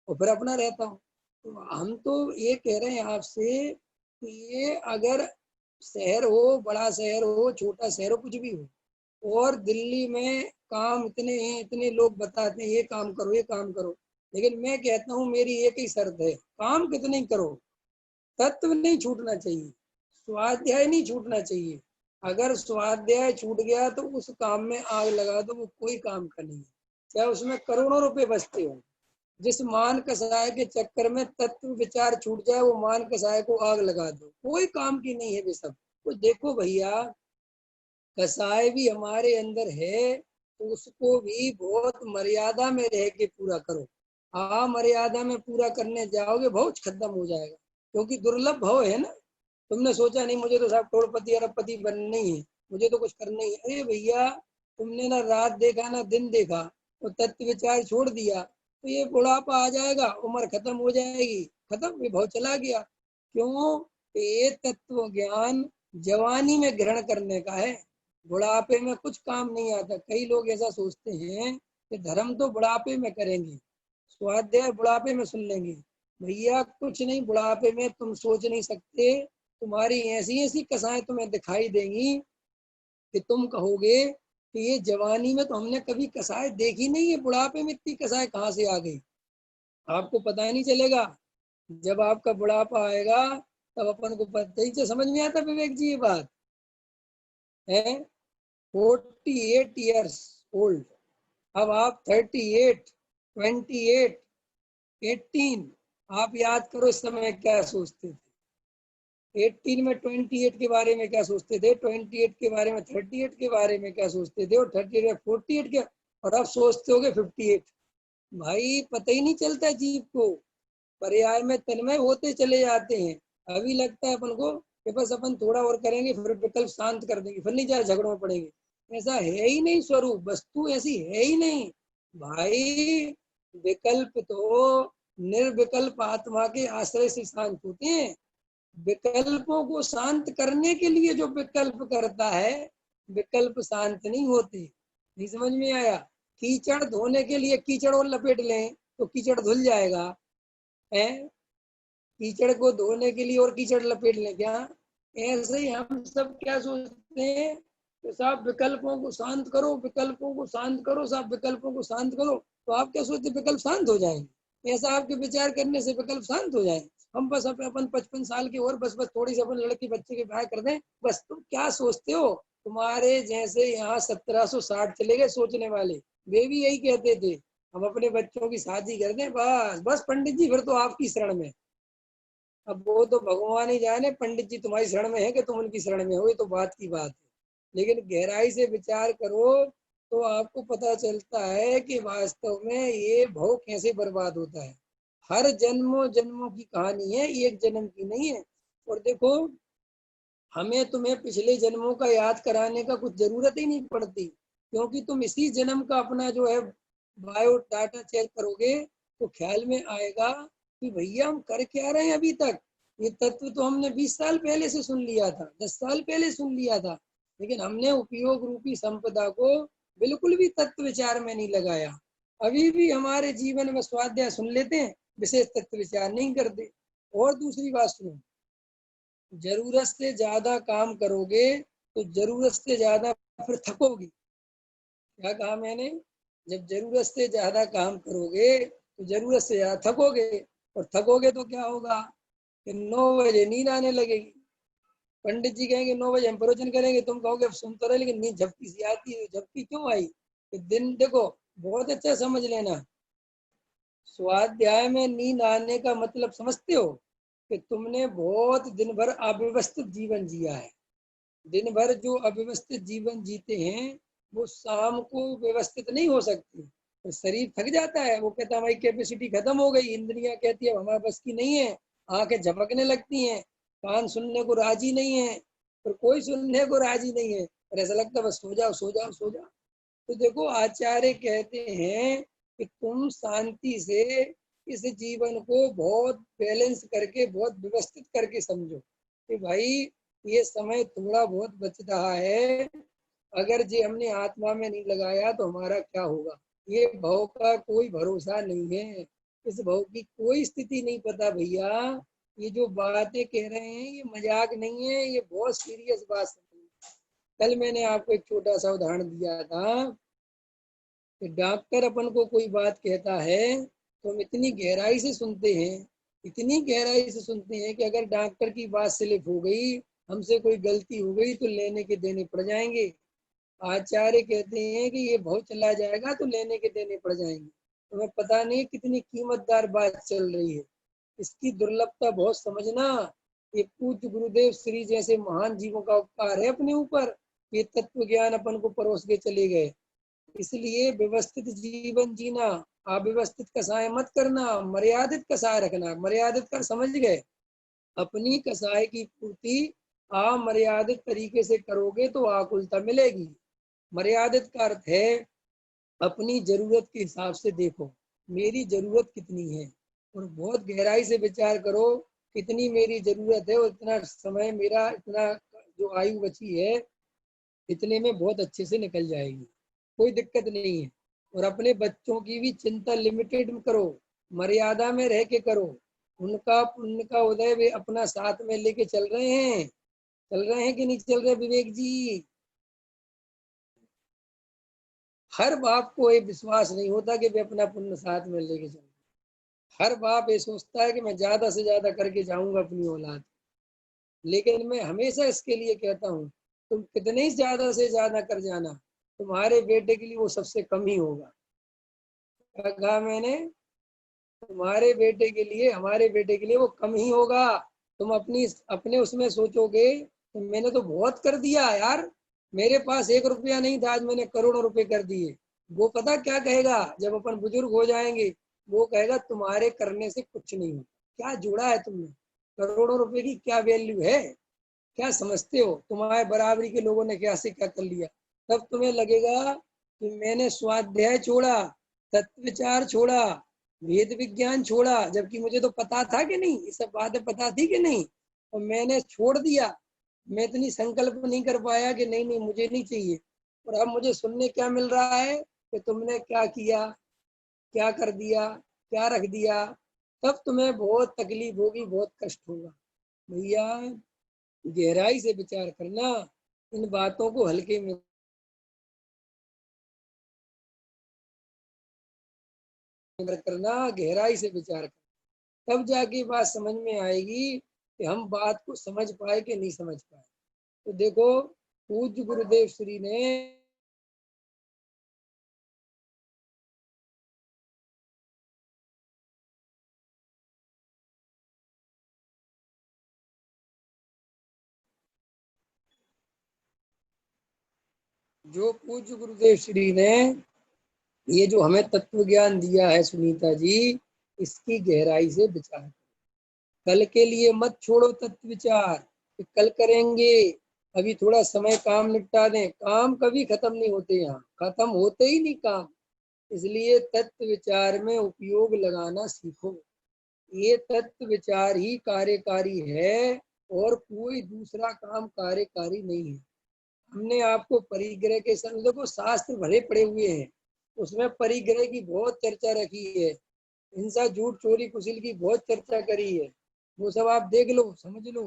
और फिर अपना रहता हूँ। तो हम तो ये कह रहे हैं आपसे कि ये अगर शहर हो, बड़ा शहर हो, छोटा शहर हो, कुछ भी हो, और दिल्ली में काम इतने हैं, इतने लोग बताते हैं ये काम करो, ये काम करो, लेकिन मैं कहता हूँ मेरी एक ही शर्त है, काम कितने ही करो, तत्व नहीं छूटना चाहिए, स्वाध्याय नहीं छूटना चाहिए। अगर स्वाध्याय छूट गया तो उस काम में आग लगा दो, वो कोई काम का नहीं है, चाहे उसमें करोड़ों रुपए बचते हो। जिस मान कसाय के चक्कर में तत्व विचार छूट जाए, वो मान कसाय को आग लगा दो, कोई काम की नहीं है वे सब। तो देखो भैया, कसाय भी हमारे अंदर है, तो उसको भी बहुत मर्यादा में रह के पूरा करो। मर्यादा में पूरा करने जाओगे बहुत खत्म हो जाएगा, क्योंकि दुर्लभ भाव है ना। तुमने सोचा नहीं मुझे तो साहब करोड़पति अरबपति बनना ही है, मुझे तो कुछ करना ही है। अरे भैया, तुमने ना रात देखा ना दिन देखा, तो तत्व विचार छोड़ दिया, तो ये बुढ़ापा आ जाएगा, उम्र खत्म हो जाएगी, खत्म, ये भाव चला गया। क्यों? ये तत्व ज्ञान जवानी में ग्रहण करने का है, बुढ़ापे में कुछ काम नहीं आता। कई लोग ऐसा सोचते हैं कि धर्म तो बुढ़ापे में करेंगे, स्वाध्याय बुढ़ापे में सुन लेंगे। भैया कुछ नहीं, बुढ़ापे में तुम सोच नहीं सकते, तुम्हारी ऐसी ऐसी कसाएं तुम्हें दिखाई देंगी कि तुम कहोगे कि ये जवानी में तो हमने कभी कसाए देखी नहीं है, बुढ़ापे में इतनी कसाए कहाँ से आ गई। आपको पता नहीं चलेगा, जब आपका बुढ़ापा आएगा तब अपन को पता ही तो समझ में आता विवेक जी ये बात है। 48 ईयर्स ओल्ड, अब आप 38, 28, 18, आप याद करो इस समय क्या सोचते थे। 18 में 28 के बारे में क्या सोचते थे, 28 के बारे में 38 के बारे में क्या सोचते थे, और 38 में 48 के, और अब सोचते होगे 58। भाई पता ही नहीं चलता जीव को, पर्याय में तन्मय होते चले जाते हैं। अभी लगता है अपन को कि बस अपन थोड़ा और करेंगे फिर विकल्प शांत कर देंगे, फिर नहीं जाए झगड़ों में पड़ेंगे। ऐसा है ही नहीं, स्वरूप वस्तु ऐसी है ही नहीं भाई। विकल्प तो निर्विकल्प आत्मा के आश्रय से शांत होते हैं। विकल्पों को शांत करने के लिए जो विकल्प करता है, विकल्प शांत नहीं होते। नहीं समझ में आया? कीचड़ धोने के लिए कीचड़ और लपेट लें तो कीचड़ धुल जाएगा है, कीचड़ को धोने के लिए और कीचड़ लपेट लें क्या? ऐसे ही हम सब क्या सोचते हैं कि साहब विकल्पों को शांत करो, विकल्पों को शांत करो, साहब विकल्पों को शांत करो। तो आप क्या सोचते विकल्प शांत हो जाएंगे? ऐसा आपके विचार करने से विकल्प शांत हो जाए? हम बस अपन 55 साल के और बस थोड़ी सी अपन लड़की बच्चे के ब्याह कर दें बस। तुम क्या सोचते हो? तुम्हारे जैसे यहाँ 1760 चले गए सोचने वाले, वे भी यही कहते थे हम अपने बच्चों की शादी कर दें बस बस। पंडित जी फिर तो आपकी शरण में। अब वो तो भगवान ही जाने पंडित जी तुम्हारी शरण में है कि तुम उनकी शरण में हो, ये तो बात की बात है। लेकिन गहराई से विचार करो तो आपको पता चलता है कि वास्तव में ये भव कैसे बर्बाद होता है। हर जन्मों जन्मों की कहानी है, एक जन्म की नहीं है। और देखो, हमें तुम्हें पिछले जन्मों का याद कराने का कुछ जरूरत ही नहीं पड़ती, क्योंकि तुम इसी जन्म का अपना जो है बायोडाटा चेक करोगे तो ख्याल में आएगा कि भैया हम कर क्या रहे हैं अभी तक। ये तत्व तो हमने 20 साल पहले से सुन लिया था, 10 साल पहले सुन लिया था, लेकिन हमने उपयोग रूपी संपदा को बिल्कुल भी तत्व विचार में नहीं लगाया। अभी भी हमारे जीवन में स्वाध्याय सुन लेते हैं, विशेष तत्व विचार नहीं करते। और दूसरी बात सुनो, जरूरत से ज्यादा काम करोगे तो जरूरत से ज्यादा फिर थकोगे। क्या कहा मैंने? जब जरूरत से ज्यादा काम करोगे तो जरूरत से ज्यादा थकोगे, और थकोगे तो क्या होगा कि 9 बजे नींद आने लगेगी। पंडित जी कहेंगे 9 बजे हम प्रवचन करेंगे, तुम कहोगे सुन तो रहे लेकिन नींद झपकी सी आती है। झपकी क्यों आई? कि दिन देखो, बहुत अच्छा समझ लेना, स्वाध्याय में नींद आने का मतलब समझते हो कि तुमने बहुत दिन भर अव्यवस्थित जीवन जिया है। दिन भर जो अव्यवस्थित जीवन जीते हैं वो शाम को व्यवस्थित नहीं हो सकती, तो शरीर थक जाता है। वो कहता है हमारी कैपेसिटी खत्म हो गई, इंद्रियां कहती है हमारे बस की नहीं है, आंखें झपकने लगती हैं, कान सुनने को राजी नहीं है, और कोई सुनने को राजी नहीं है, और ऐसा लगता है बस सो जाओ सो जाओ सो जाओ। तो देखो, आचार्य कहते हैं कि तुम शांति से इस जीवन को बहुत बैलेंस करके, बहुत व्यवस्थित करके समझो कि भाई ये समय थोड़ा बहुत बच रहा है, अगर जी हमने आत्मा में नहीं लगाया तो हमारा क्या होगा। ये भव का कोई भरोसा नहीं है, इस भव की कोई स्थिति नहीं पता भैया। ये जो बातें कह रहे हैं ये मजाक नहीं है, ये बहुत सीरियस बात है। कल मैंने आपको एक छोटा सा उदाहरण दिया था कि डॉक्टर अपन को कोई बात कहता है तो हम इतनी गहराई से सुनते हैं, इतनी गहराई से सुनते हैं कि अगर डॉक्टर की बात स्लिप हो गई, हमसे कोई गलती हो गई तो लेने के देने पड़ जाएंगे। आचार्य कहते हैं कि ये बहुत चला जाएगा तो लेने के देने पड़ जाएंगे। तुम्हें पता नहीं कितनी कीमतदार बात चल रही है, इसकी दुर्लभता बहुत समझना। ये पूज्य गुरुदेव श्री जैसे महान जीवों का उपकार है अपने ऊपर, ये तत्व ज्ञान अपन को परोस के चले गए। इसलिए व्यवस्थित जीवन जीना, अव्यवस्थित कसाय मत करना, मर्यादित कसाय रखना। मर्यादित कर समझ गए, अपनी कसाय की पूर्ति अमर्यादित तरीके से करोगे तो आकुलता मिलेगी। मर्यादित का अर्थ है अपनी जरूरत के हिसाब से देखो, मेरी जरूरत कितनी है, और बहुत गहराई से विचार करो कितनी मेरी जरूरत है, और इतना समय मेरा, इतना जो आयु बची है इतने में बहुत अच्छे से निकल जाएगी, कोई दिक्कत नहीं है। और अपने बच्चों की भी चिंता लिमिटेड में करो, मर्यादा में रह के करो। उनका पुण्य का उदय वे अपना साथ में लेके चल रहे हैं, चल रहे हैं कि नहीं चल रहे विवेक जी? हर बाप को ये विश्वास नहीं होता कि वे अपना पुण्य साथ में लेके चल, हर बाप ये सोचता है कि मैं ज्यादा से ज्यादा करके जाऊंगा अपनी औलाद। लेकिन मैं हमेशा इसके लिए कहता हूँ, तुम कितने ही ज्यादा से ज्यादा कर जाना, तुम्हारे बेटे के लिए वो सबसे कम ही होगा। क्या कहा मैंने? तुम्हारे बेटे के लिए, हमारे बेटे के लिए वो कम ही होगा। तुम अपनी अपने उसमें सोचोगे तो मैंने तो बहुत कर दिया यार, मेरे पास 1 रुपया नहीं था, आज मैंने करोड़ों रुपए कर दिए। वो पता क्या कहेगा जब अपन बुजुर्ग हो जाएंगे? वो कहेगा तुम्हारे करने से कुछ नहीं हो, क्या जोड़ा है तुमने, करोड़ों रुपए की क्या वैल्यू है, क्या समझते हो, तुम्हारे बराबरी के लोगों ने क्या से क्या कर लिया। तब तुम्हें लगेगा कि मैंने स्वाध्याय छोड़ा, तत्व विचार छोड़ा, वेद विज्ञान छोड़ा, जबकि मुझे तो पता था कि नहीं, ये सब बातें पता थी कि नहीं, और मैंने छोड़ दिया। मैं इतनी संकल्प नहीं कर पाया कि नहीं नहीं मुझे नहीं चाहिए, और अब मुझे सुनने क्या मिल रहा है कि तुमने क्या किया, क्या कर दिया, क्या रख दिया। तब तुम्हें बहुत तकलीफ होगी, बहुत कष्ट होगा। भैया गहराई से विचार करना, इन बातों को हल्के में करना, गहराई से विचार करना, तब जाके बात समझ में आएगी कि हम बात को समझ पाए कि नहीं समझ पाए। तो देखो पूज्य गुरुदेव श्री ने जो पूज्य गुरुदेव श्री ने ये जो हमें तत्व ज्ञान दिया है सुनीता जी, इसकी गहराई से विचार, कल के लिए मत छोड़ो तत्व विचार कि कल करेंगे, अभी थोड़ा समय काम निपटा दें। काम कभी खत्म नहीं होते, यहाँ खत्म होते ही नहीं काम। इसलिए तत्व विचार में उपयोग लगाना सीखो। ये तत्व विचार ही कार्यकारी है, और कोई दूसरा काम कार्यकारी नहीं है। हमने आपको परिग्रह के संग, देखो शास्त्र भरे पड़े हुए हैं, उसमें परिग्रह की बहुत चर्चा रखी है, हिंसा झूठ चोरी कुशिल की बहुत चर्चा करी है। वो सब आप देख लो, समझ लो,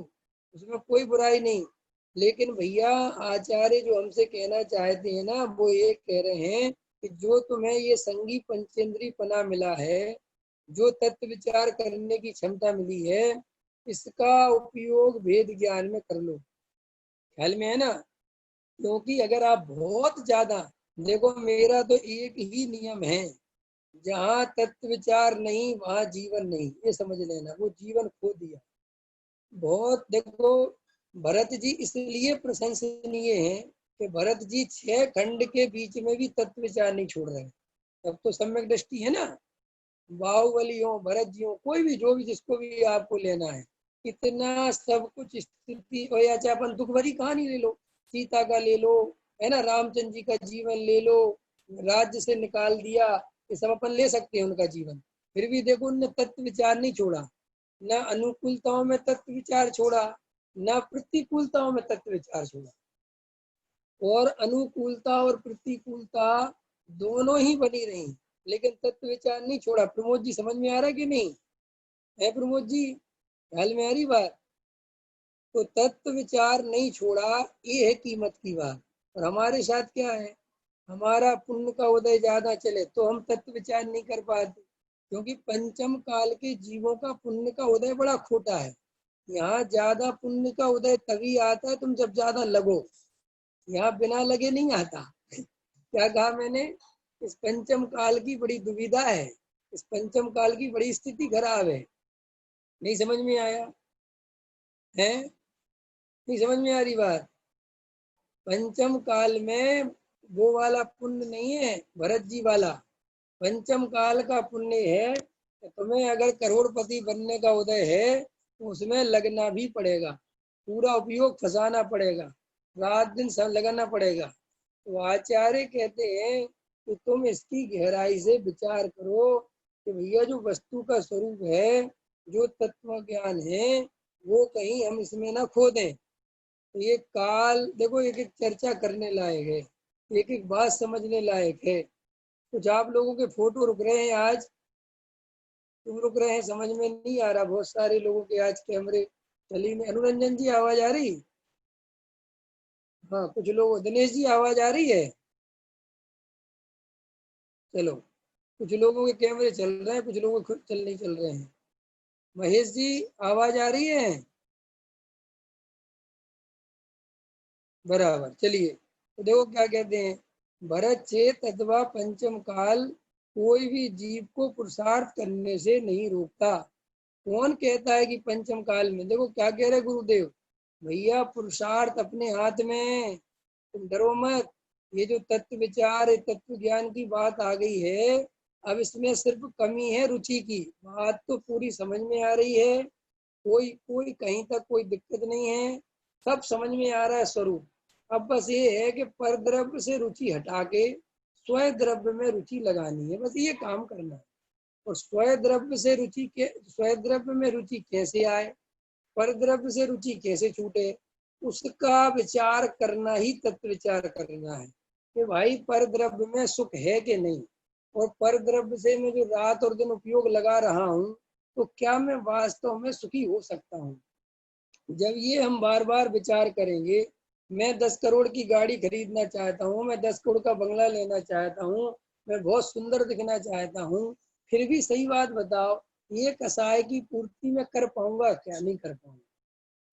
उसमें कोई बुराई नहीं। लेकिन भैया आचार्य जो हमसे कहना चाहते हैं ना, वो ये कह रहे हैं कि जो तुम्हें ये संगी पंचेंद्री पना मिला है, जो तत्व विचार करने की क्षमता मिली है, इसका उपयोग वेद ज्ञान में कर लो। ख्याल में है ना? क्योंकि अगर आप बहुत ज्यादा, देखो मेरा तो एक ही नियम है, जहाँ तत्व विचार नहीं वहां जीवन नहीं, ये समझ लेना, वो जीवन खो दिया। बहुत देखो, भरत जी इसलिए प्रशंसनीय हैं कि भरत जी 6 खंड के बीच में भी तत्व विचार नहीं छोड़ रहे। तब तो सम्यक दृष्टि है ना। बाहुबली हो, भरत जी हो, कोई भी, जो भी जिसको भी आपको लेना है, इतना सब कुछ स्थिति हो, या चाहे अपन दुख भरी कहानी ले लो, सीता का ले लो, है ना, रामचंद्र जी का जीवन ले लो, राज्य से निकाल दिया, ये सब अपन ले सकते हैं उनका जीवन। फिर भी देखो उनने तत्व विचार नहीं छोड़ा, न अनुकूलताओं में तत्व विचार छोड़ा, न प्रतिकूलताओं में तत्व विचार छोड़ा। और अनुकूलता और प्रतिकूलता दोनों ही बनी रही, लेकिन तत्व विचार नहीं छोड़ा। प्रमोद जी समझ में आ रहा है कि नहीं? है प्रमोद जी? ख्याल में आ रही बात। तो तत्व विचार नहीं छोड़ा, ये है कीमत की बात। और हमारे साथ क्या है, हमारा पुण्य का उदय ज्यादा चले तो हम तत्व विचार नहीं कर पाते, क्योंकि पंचम काल के जीवों का पुण्य का उदय बड़ा खोटा है। यहाँ ज्यादा पुण्य का उदय तभी आता है तुम जब ज्यादा लगो, यहाँ बिना लगे नहीं आता। क्या कहा मैंने, इस पंचम काल की बड़ी दुविधा है, इस पंचम काल की बड़ी स्थिति खराब है। नहीं समझ में आया है, नहीं समझ में आ रही बात। पंचम काल में वो वाला पुण्य नहीं है भरत जी वाला, पंचम काल का पुण्य है कि तुम्हें अगर करोड़पति बनने का उदय है तो उसमें लगना भी पड़ेगा, पूरा उपयोग फंसाना पड़ेगा, रात दिन सब लगाना पड़ेगा। तो आचार्य कहते हैं कि तुम इसकी गहराई से विचार करो कि भैया जो वस्तु का स्वरूप है, जो तत्व ज्ञान है, वो कहीं हम इसमें ना खो दें। तो ये काल देखो एक एक चर्चा करने लायक है, एक एक बात समझने लायक है। कुछ आप लोगों के फोटो रुक रहे हैं आज, क्यों रुक रहे हैं समझ में नहीं आ रहा। बहुत सारे लोगों के आज कैमरे चली में। अनुरंजन जी आवाज आ रही, हाँ कुछ लोग, दिनेश जी आवाज आ रही है, चलो। कुछ लोगों के कैमरे चल रहे हैं, कुछ लोगों के खुद चल नहीं चल रहे हैं। महेश जी आवाज आ रही है, बराबर। चलिए तो देखो क्या कहते हैं, भरत चेत अथवा पंचम काल कोई भी जीव को पुरुषार्थ करने से नहीं रोकता। कौन कहता है कि पंचम काल में, देखो क्या कह रहे गुरुदेव, भैया पुरुषार्थ अपने हाथ में, तुम डरो मत। ये जो तत्व विचार तत्व ज्ञान की बात आ गई है, अब इसमें सिर्फ कमी है रुचि की, बात तो पूरी समझ में आ रही है, कोई कोई कहीं तक कोई दिक्कत नहीं है, सब समझ में आ रहा है स्वरूप। अब बस ये है कि पर द्रव्य से रुचि हटा के स्वयं द्रव्य में रुचि लगानी है, बस ये काम करना है। और स्वयं द्रव्य से रुचि के, स्वयं द्रव्य में रुचि कैसे आए, पर द्रव्य से रुचि कैसे छूटे, उसका विचार करना ही तत्व विचार करना है कि भाई पर द्रव्य में सुख है कि नहीं, और पर द्रव्य से मैं जो रात और दिन उपयोग लगा रहा हूँ, तो क्या मैं वास्तव में सुखी हो सकता हूँ। जब ये हम बार बार विचार करेंगे, मैं 10 करोड़ की गाड़ी खरीदना चाहता हूँ, मैं 10 करोड़ का बंगला लेना चाहता हूँ, मैं बहुत सुंदर दिखना चाहता हूँ, फिर भी सही बात बताओ, ये कसाय की पूर्ति में कर पाऊंगा क्या, नहीं कर पाऊंगा।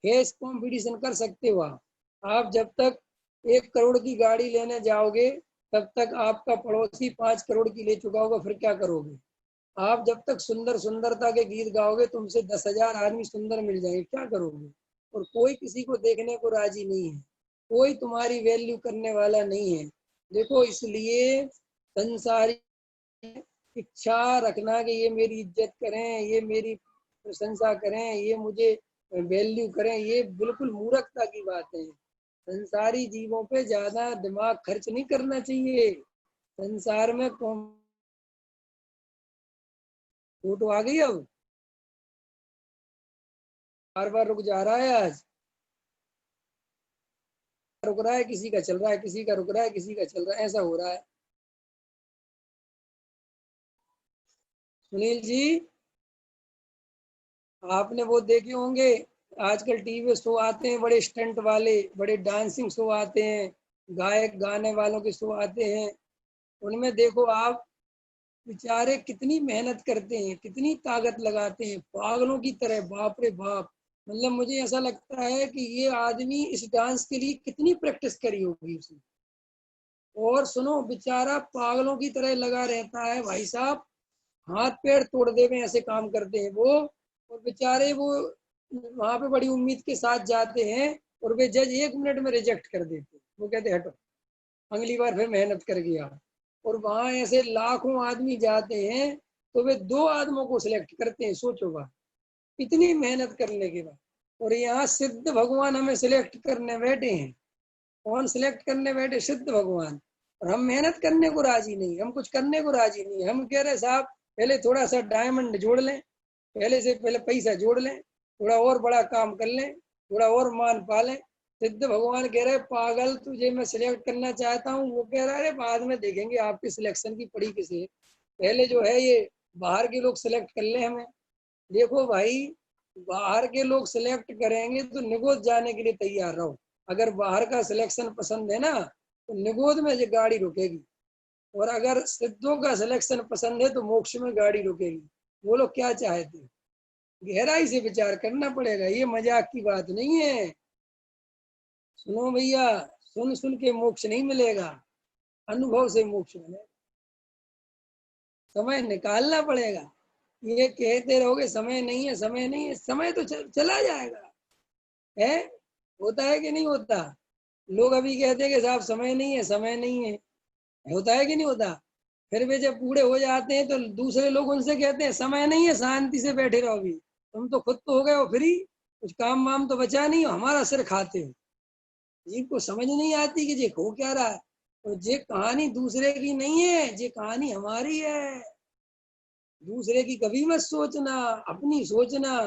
फेस कंपटीशन कर सकते हो आप जब तक 1 करोड़ की गाड़ी लेने जाओगे, तब तक आपका पड़ोसी 5 करोड़ की ले चुका होगा, फिर क्या करोगे। आप जब तक सुंदर सुंदरता के गीत गाओगे, तुमसे 10,000 आदमी सुंदर मिल जाएंगे, क्या करोगे। और कोई किसी को देखने को राजी नहीं है, कोई तुम्हारी वैल्यू करने वाला नहीं है। देखो इसलिए संसारी इच्छा रखना कि ये मेरी इज्जत करें, ये मेरी प्रशंसा करें, ये मुझे वैल्यू करें, ये बिल्कुल मूर्खता की बात है। संसारी जीवों पे ज्यादा दिमाग खर्च नहीं करना चाहिए। संसार में कौन, फोटो आ गई अब, बार बार रुक जा रहा है आज, रुक रहा है, किसी का चल रहा है, किसी का रुक रहा है, किसी का चल रहा है, ऐसा हो रहा है। सुनील जी आपने वो देखे होंगे, आजकल टीवी शो आते हैं बड़े स्टंट वाले, बड़े डांसिंग शो आते हैं, गायक गाने वालों के शो आते हैं। उनमें देखो आप, बेचारे कितनी मेहनत करते हैं, कितनी ताकत लगाते हैं, पागलों की तरह, बाप रे बाप। मतलब मुझे ऐसा लगता है कि ये आदमी इस डांस के लिए कितनी प्रैक्टिस करी होगी उसने। और सुनो बेचारा पागलों की तरह लगा रहता है भाई साहब, हाथ पैर तोड़ देवे ऐसे काम करते हैं वो। और बेचारे वो वहां पे बड़ी उम्मीद के साथ जाते हैं, और वे जज 1 मिनट में रिजेक्ट कर देते हैं, वो कहते हटो, अगली बार फिर मेहनत कर गया। और वहां ऐसे लाखों आदमी जाते हैं, तो वे 2 आदमों को सिलेक्ट करते हैं, सोचो बात, इतनी मेहनत करने के बाद। और यहाँ सिद्ध भगवान हमें सिलेक्ट करने बैठे हैं। कौन सिलेक्ट करने बैठे, सिद्ध भगवान। और हम मेहनत करने को राजी नहीं, हम कुछ करने को राजी नहीं, हम कह रहे साहब पहले थोड़ा सा डायमंड जोड़ लें, पहले से पहले पैसा जोड़ लें, थोड़ा और बड़ा काम कर लें, थोड़ा और मान पा लें। सिद्ध भगवान कह रहे पागल, तुझे मैं सिलेक्ट करना चाहता हूँ, वो कह रहा है बाद में देखेंगे आपकी सिलेक्शन की पड़ी किसे, पहले जो है ये बाहर के लोग सिलेक्ट कर ले हमें। देखो भाई, बाहर के लोग सिलेक्ट करेंगे तो निगोद जाने के लिए तैयार रहो। अगर बाहर का सिलेक्शन पसंद है ना तो निगोद में ये गाड़ी रुकेगी, और अगर सिद्धों का सिलेक्शन पसंद है तो मोक्ष में गाड़ी रुकेगी। वो लोग क्या चाहते हैं, गहराई से विचार करना पड़ेगा, ये मजाक की बात नहीं है। सुनो भैया, सुन सुन के मोक्ष नहीं मिलेगा, अनुभव से मोक्ष मिलेगा। समय निकालना पड़ेगा। ये कहते रहोगे समय नहीं है, समय नहीं है, समय तो चला जाएगा है। होता है कि नहीं होता? लोग अभी कहते हैं कि साहब समय नहीं है, समय नहीं है, होता है कि नहीं होता? फिर वे जब बूढ़े हो जाते हैं तो दूसरे लोग उनसे कहते हैं समय नहीं है, शांति से बैठे रहो, अभी तुम तो खुद तो हो गए हो फ्री, कुछ काम वाम तो बचा नहीं हो, हमारा सिर खाते हो। जिनको समझ नहीं आती कि ये हो क्या रहा है, तो ये कहानी दूसरे की नहीं है, ये कहानी हमारी है। दूसरे की कभी मत सोचना, अपनी सोचना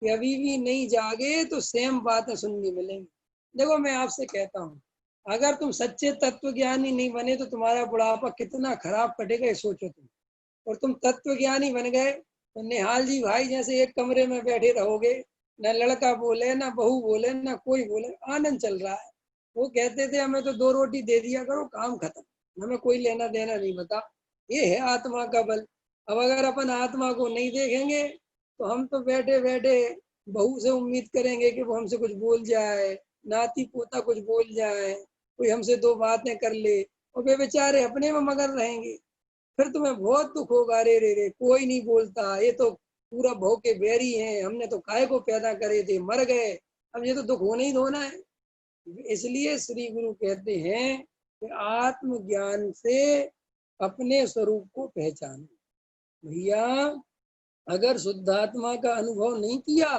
कि अभी भी नहीं जागे तो सेम बातें सुननी मिलेंगी। देखो मैं आपसे कहता हूँ, अगर तुम सच्चे तत्व ज्ञानी नहीं बने तो तुम्हारा बुढ़ापा कितना खराब कटेगा ये सोचो तुम। और तुम तत्व ज्ञानी बन गए तो निहाल जी भाई जैसे एक कमरे में बैठे रहोगे, न लड़का बोले न बहू बोले न कोई बोले, आनंद चल रहा है। वो कहते थे हमें तो 2 रोटी दे दिया करो, काम खत्म, हमें कोई लेना देना नहीं। बता, ये है आत्मा का बल। अब अगर अपन आत्मा को नहीं देखेंगे तो हम तो बैठे बैठे बहू से उम्मीद करेंगे कि वो हमसे कुछ बोल जाए, नाती पोता कुछ बोल जाए, कोई हमसे 2 बातें कर ले, और वे बेचारे अपने में मगन रहेंगे। फिर तुम्हें बहुत दुख होगा, रे रे रे कोई नहीं बोलता, ये तो पूरा भौ के बैरी हैं, हमने तो काय को पैदा करे थे, मर गए, अब ये तो दुख होना ही होना है। इसलिए श्री गुरु कहते हैं कि आत्मज्ञान से अपने स्वरूप को पहचानो। भैया अगर शुद्धात्मा का अनुभव नहीं किया,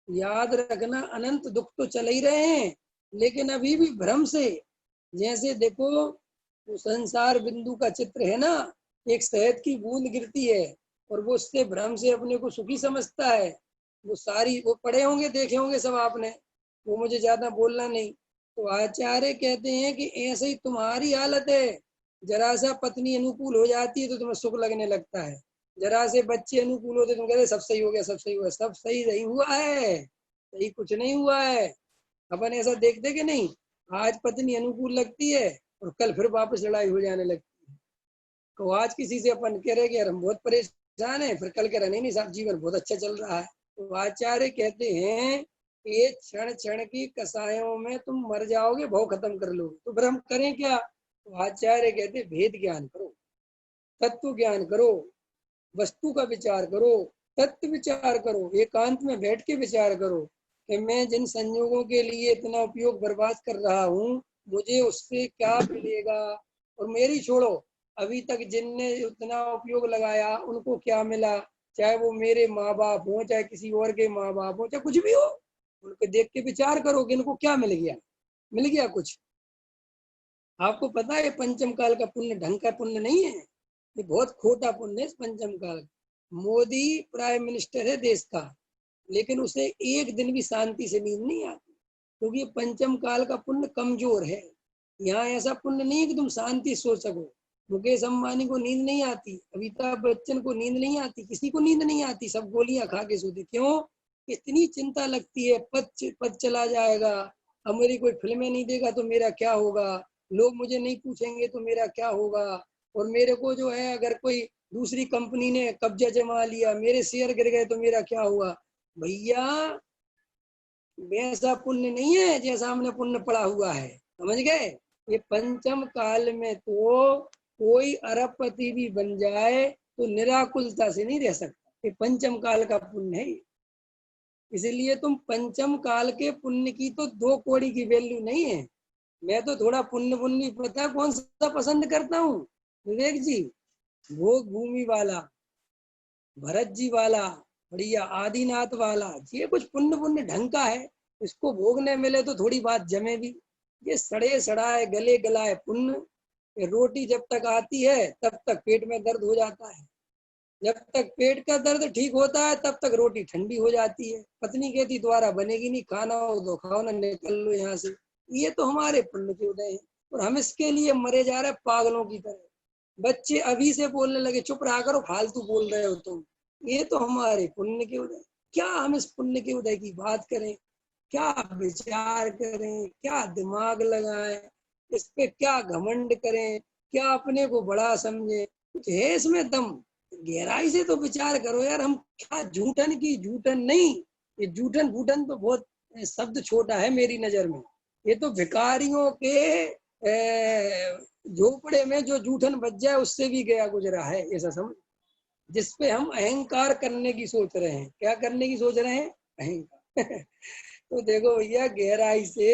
याद रखना अनंत दुख तो चल ही रहे हैं, लेकिन अभी भी भ्रम से। जैसे देखो वो संसार बिंदु का चित्र है ना, एक शहद की बूंद गिरती है और वो उससे भ्रम से अपने को सुखी समझता है। वो सारी वो पढ़े होंगे, देखे होंगे सब आपने, वो मुझे ज्यादा बोलना नहीं। तो आचार्य कहते हैं कि ऐसे ही तुम्हारी हालत है, जरा सा पत्नी अनुकूल हो जाती है तो तुम्हें सुख लगने लगता है, जरा से बच्चे अनुकूल होते तुम कहते सब सही हो गया, सब सही हुआ। सब सही नहीं हुआ है, सही कुछ नहीं हुआ है। अपन ऐसा देखते कि नहीं, आज पत्नी अनुकूल लगती है और कल फिर वापस लड़ाई हो जाने लगती है। तो आज किसी से अपन कह रहे कि यार हम बहुत परेशान है, फिर कल कह रहे नहीं साहब जीवन बहुत अच्छा चल रहा है। तो आचार्य कहते हैं ये क्षण क्षण की कसायों में तुम मर जाओगे, भव खत्म कर लोगे, तो फिर हम करें क्या? तो आचार्य कहते भेद ज्ञान करो, तत्व ज्ञान करो, वस्तु का विचार करो, तत्व विचार करो, एकांत में बैठ के विचार करो कि मैं जिन संयोगों के लिए इतना उपयोग बर्बाद कर रहा हूँ, मुझे उससे क्या मिलेगा। और मेरी छोड़ो, अभी तक जिनने उतना उपयोग लगाया उनको क्या मिला, चाहे वो मेरे माँ बाप हो, चाहे किसी और के माँ बाप हो, चाहे कुछ भी हो, उनको देख के विचार करो कि इनको क्या मिल गया। मिल गया कुछ? आपको पता है पंचम काल का पुण्य ढंग का पुण्य नहीं है, ये बहुत खोटा पुण्य है पंचम काल। मोदी प्राइम मिनिस्टर है देश का, लेकिन उसे एक दिन भी शांति से नींद नहीं आती, क्योंकि पंचम काल का पुण्य कमजोर है। यहाँ ऐसा पुण्य नहीं है कि तुम शांति सो सको। मुकेश अंबानी को नींद नहीं आती, अमिताभ बच्चन को नींद नहीं आती, किसी को नींद नहीं आती, सब गोलियां खा के सोते। क्यों? इतनी चिंता लगती है, पद चला जाएगा, अब मेरी कोई फिल्में नहीं देगा तो मेरा क्या होगा, लोग मुझे नहीं पूछेंगे तो मेरा क्या होगा, और मेरे को जो है अगर कोई दूसरी कंपनी ने कब्जा जमा लिया, मेरे शेयर गिर गए तो मेरा क्या होगा। भैया वैसा पुण्य नहीं है जैसा हमने पुण्य पड़ा हुआ है, समझ गए? ये पंचम काल में तो कोई अरबपति भी बन जाए तो निराकुलता से नहीं रह सकता, ये पंचम काल का पुण्य है। इसलिए तुम पंचम काल के पुण्य की तो 2 कौड़ी की वैल्यू नहीं है। मैं तो थोड़ा पुण्य पुण्य पता है कौन सा पसंद करता हूँ विवेक जी, भोग भूमि वाला, भरत जी वाला, बढ़िया आदिनाथ वाला, ये कुछ पुण्य पुण्य ढंग का है, इसको भोगने मिले तो थोड़ी बात जमे भी। ये सड़े सड़ाए गले गलाए पुण्य, रोटी जब तक आती है तब तक पेट में दर्द हो जाता है, जब तक पेट का दर्द ठीक होता है तब तक रोटी ठंडी हो जाती है, पत्नी कहती द्वारा बनेगी नहीं, खाना हो तो खाओ ना, निकल लो यहाँ से। ये तो हमारे पुण्य के उदय हैं, और हम इसके लिए मरे जा रहे पागलों की तरह। बच्चे अभी से बोलने लगे चुप रहा करो, फालतू बोल रहे हो तुम, ये तो हमारे पुण्य के उदय। क्या हम इस पुण्य के उदय की बात करें, क्या विचार करें, क्या दिमाग लगाएं, इस पे क्या घमंड करें, क्या अपने को बड़ा समझे, कुछ है इसमें दम? गहराई से तो विचार करो यार। हम क्या झूठन की झूठन नहीं, ये झूठन फूटन तो बहुत शब्द छोटा है मेरी नजर में। ये तो भिखारियों के झोपड़े में जो जूठन बच जाए उससे भी गया गुजरा है, ऐसा समझ। जिसपे हम अहंकार करने की सोच रहे हैं। क्या करने की सोच रहे हैं? अहंकार। तो देखो भैया, गहराई से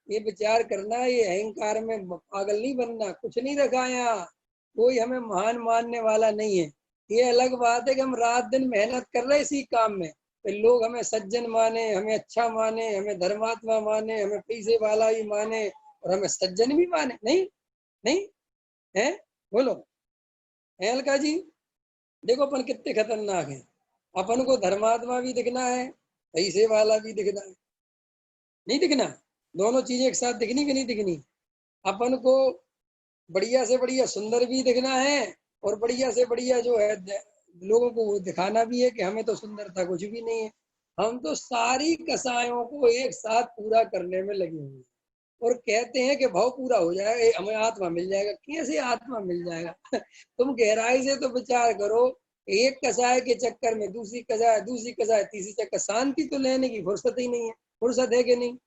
ये विचार करना, ये अहंकार में पागल नहीं बनना। कुछ नहीं रखा यहाँ, कोई हमें महान मानने वाला नहीं है। ये अलग बात है कि हम रात दिन मेहनत कर रहे हैं इसी काम में, तो लोग हमें सज्जन माने, हमें अच्छा माने, हमें धर्मात्मा माने, हमें पैसे वाला भी माने और हमें सज्जन भी माने। नहीं नहीं है, बोलो है अलका जी? देखो अपन कितने खतरनाक है। अपन को धर्मात्मा भी दिखना है, पैसे वाला भी दिखना है। नहीं दिखना? दोनों चीजें एक साथ दिखनी कि नहीं दिखनी? अपन को बढ़िया से बढ़िया सुंदर भी दिखना है और बढ़िया से बढ़िया जो है लोगों को वो दिखाना भी है कि हमें तो सुंदरता कुछ भी नहीं है। हम तो सारी कसायों को एक साथ पूरा करने में लगे हुए हैं और कहते हैं कि भाव पूरा हो जाएगा, हमें आत्मा मिल जाएगा। कैसे आत्मा मिल जाएगा? तुम गहराई से तो विचार करो। एक कसाय के चक्कर में दूसरी कसाय, दूसरी कसाय, तीसरी चक्कर, शांति तो लेने की फुर्सत ही नहीं है। फुर्सत है कि नहीं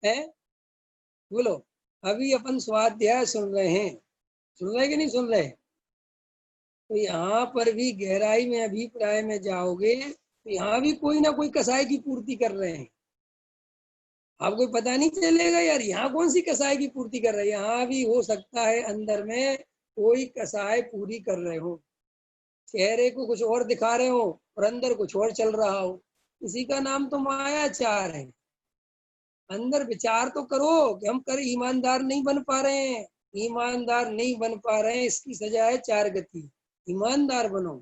है? बोलो। अभी अपन स्वाध्याय सुन रहे हैं, सुन रहे कि नहीं सुन रहे? तो यहाँ पर भी गहराई में अभिप्राय में जाओगे तो यहाँ भी कोई ना कोई कसाय की पूर्ति कर रहे हैं। आपको पता नहीं चलेगा यार यहाँ कौन सी कसाय की पूर्ति कर रहे हैं। यहाँ भी हो सकता है अंदर में कोई कसाय पूरी कर रहे हो, चेहरे को कुछ और दिखा रहे हो और अंदर कुछ और चल रहा हो। इसी का नाम तो मायाचार है। अंदर विचार तो करो कि हम कर ईमानदार नहीं बन पा रहे हैं, ईमानदार नहीं बन पा रहे हैं, इसकी सजा है चार गति। ईमानदार बनो,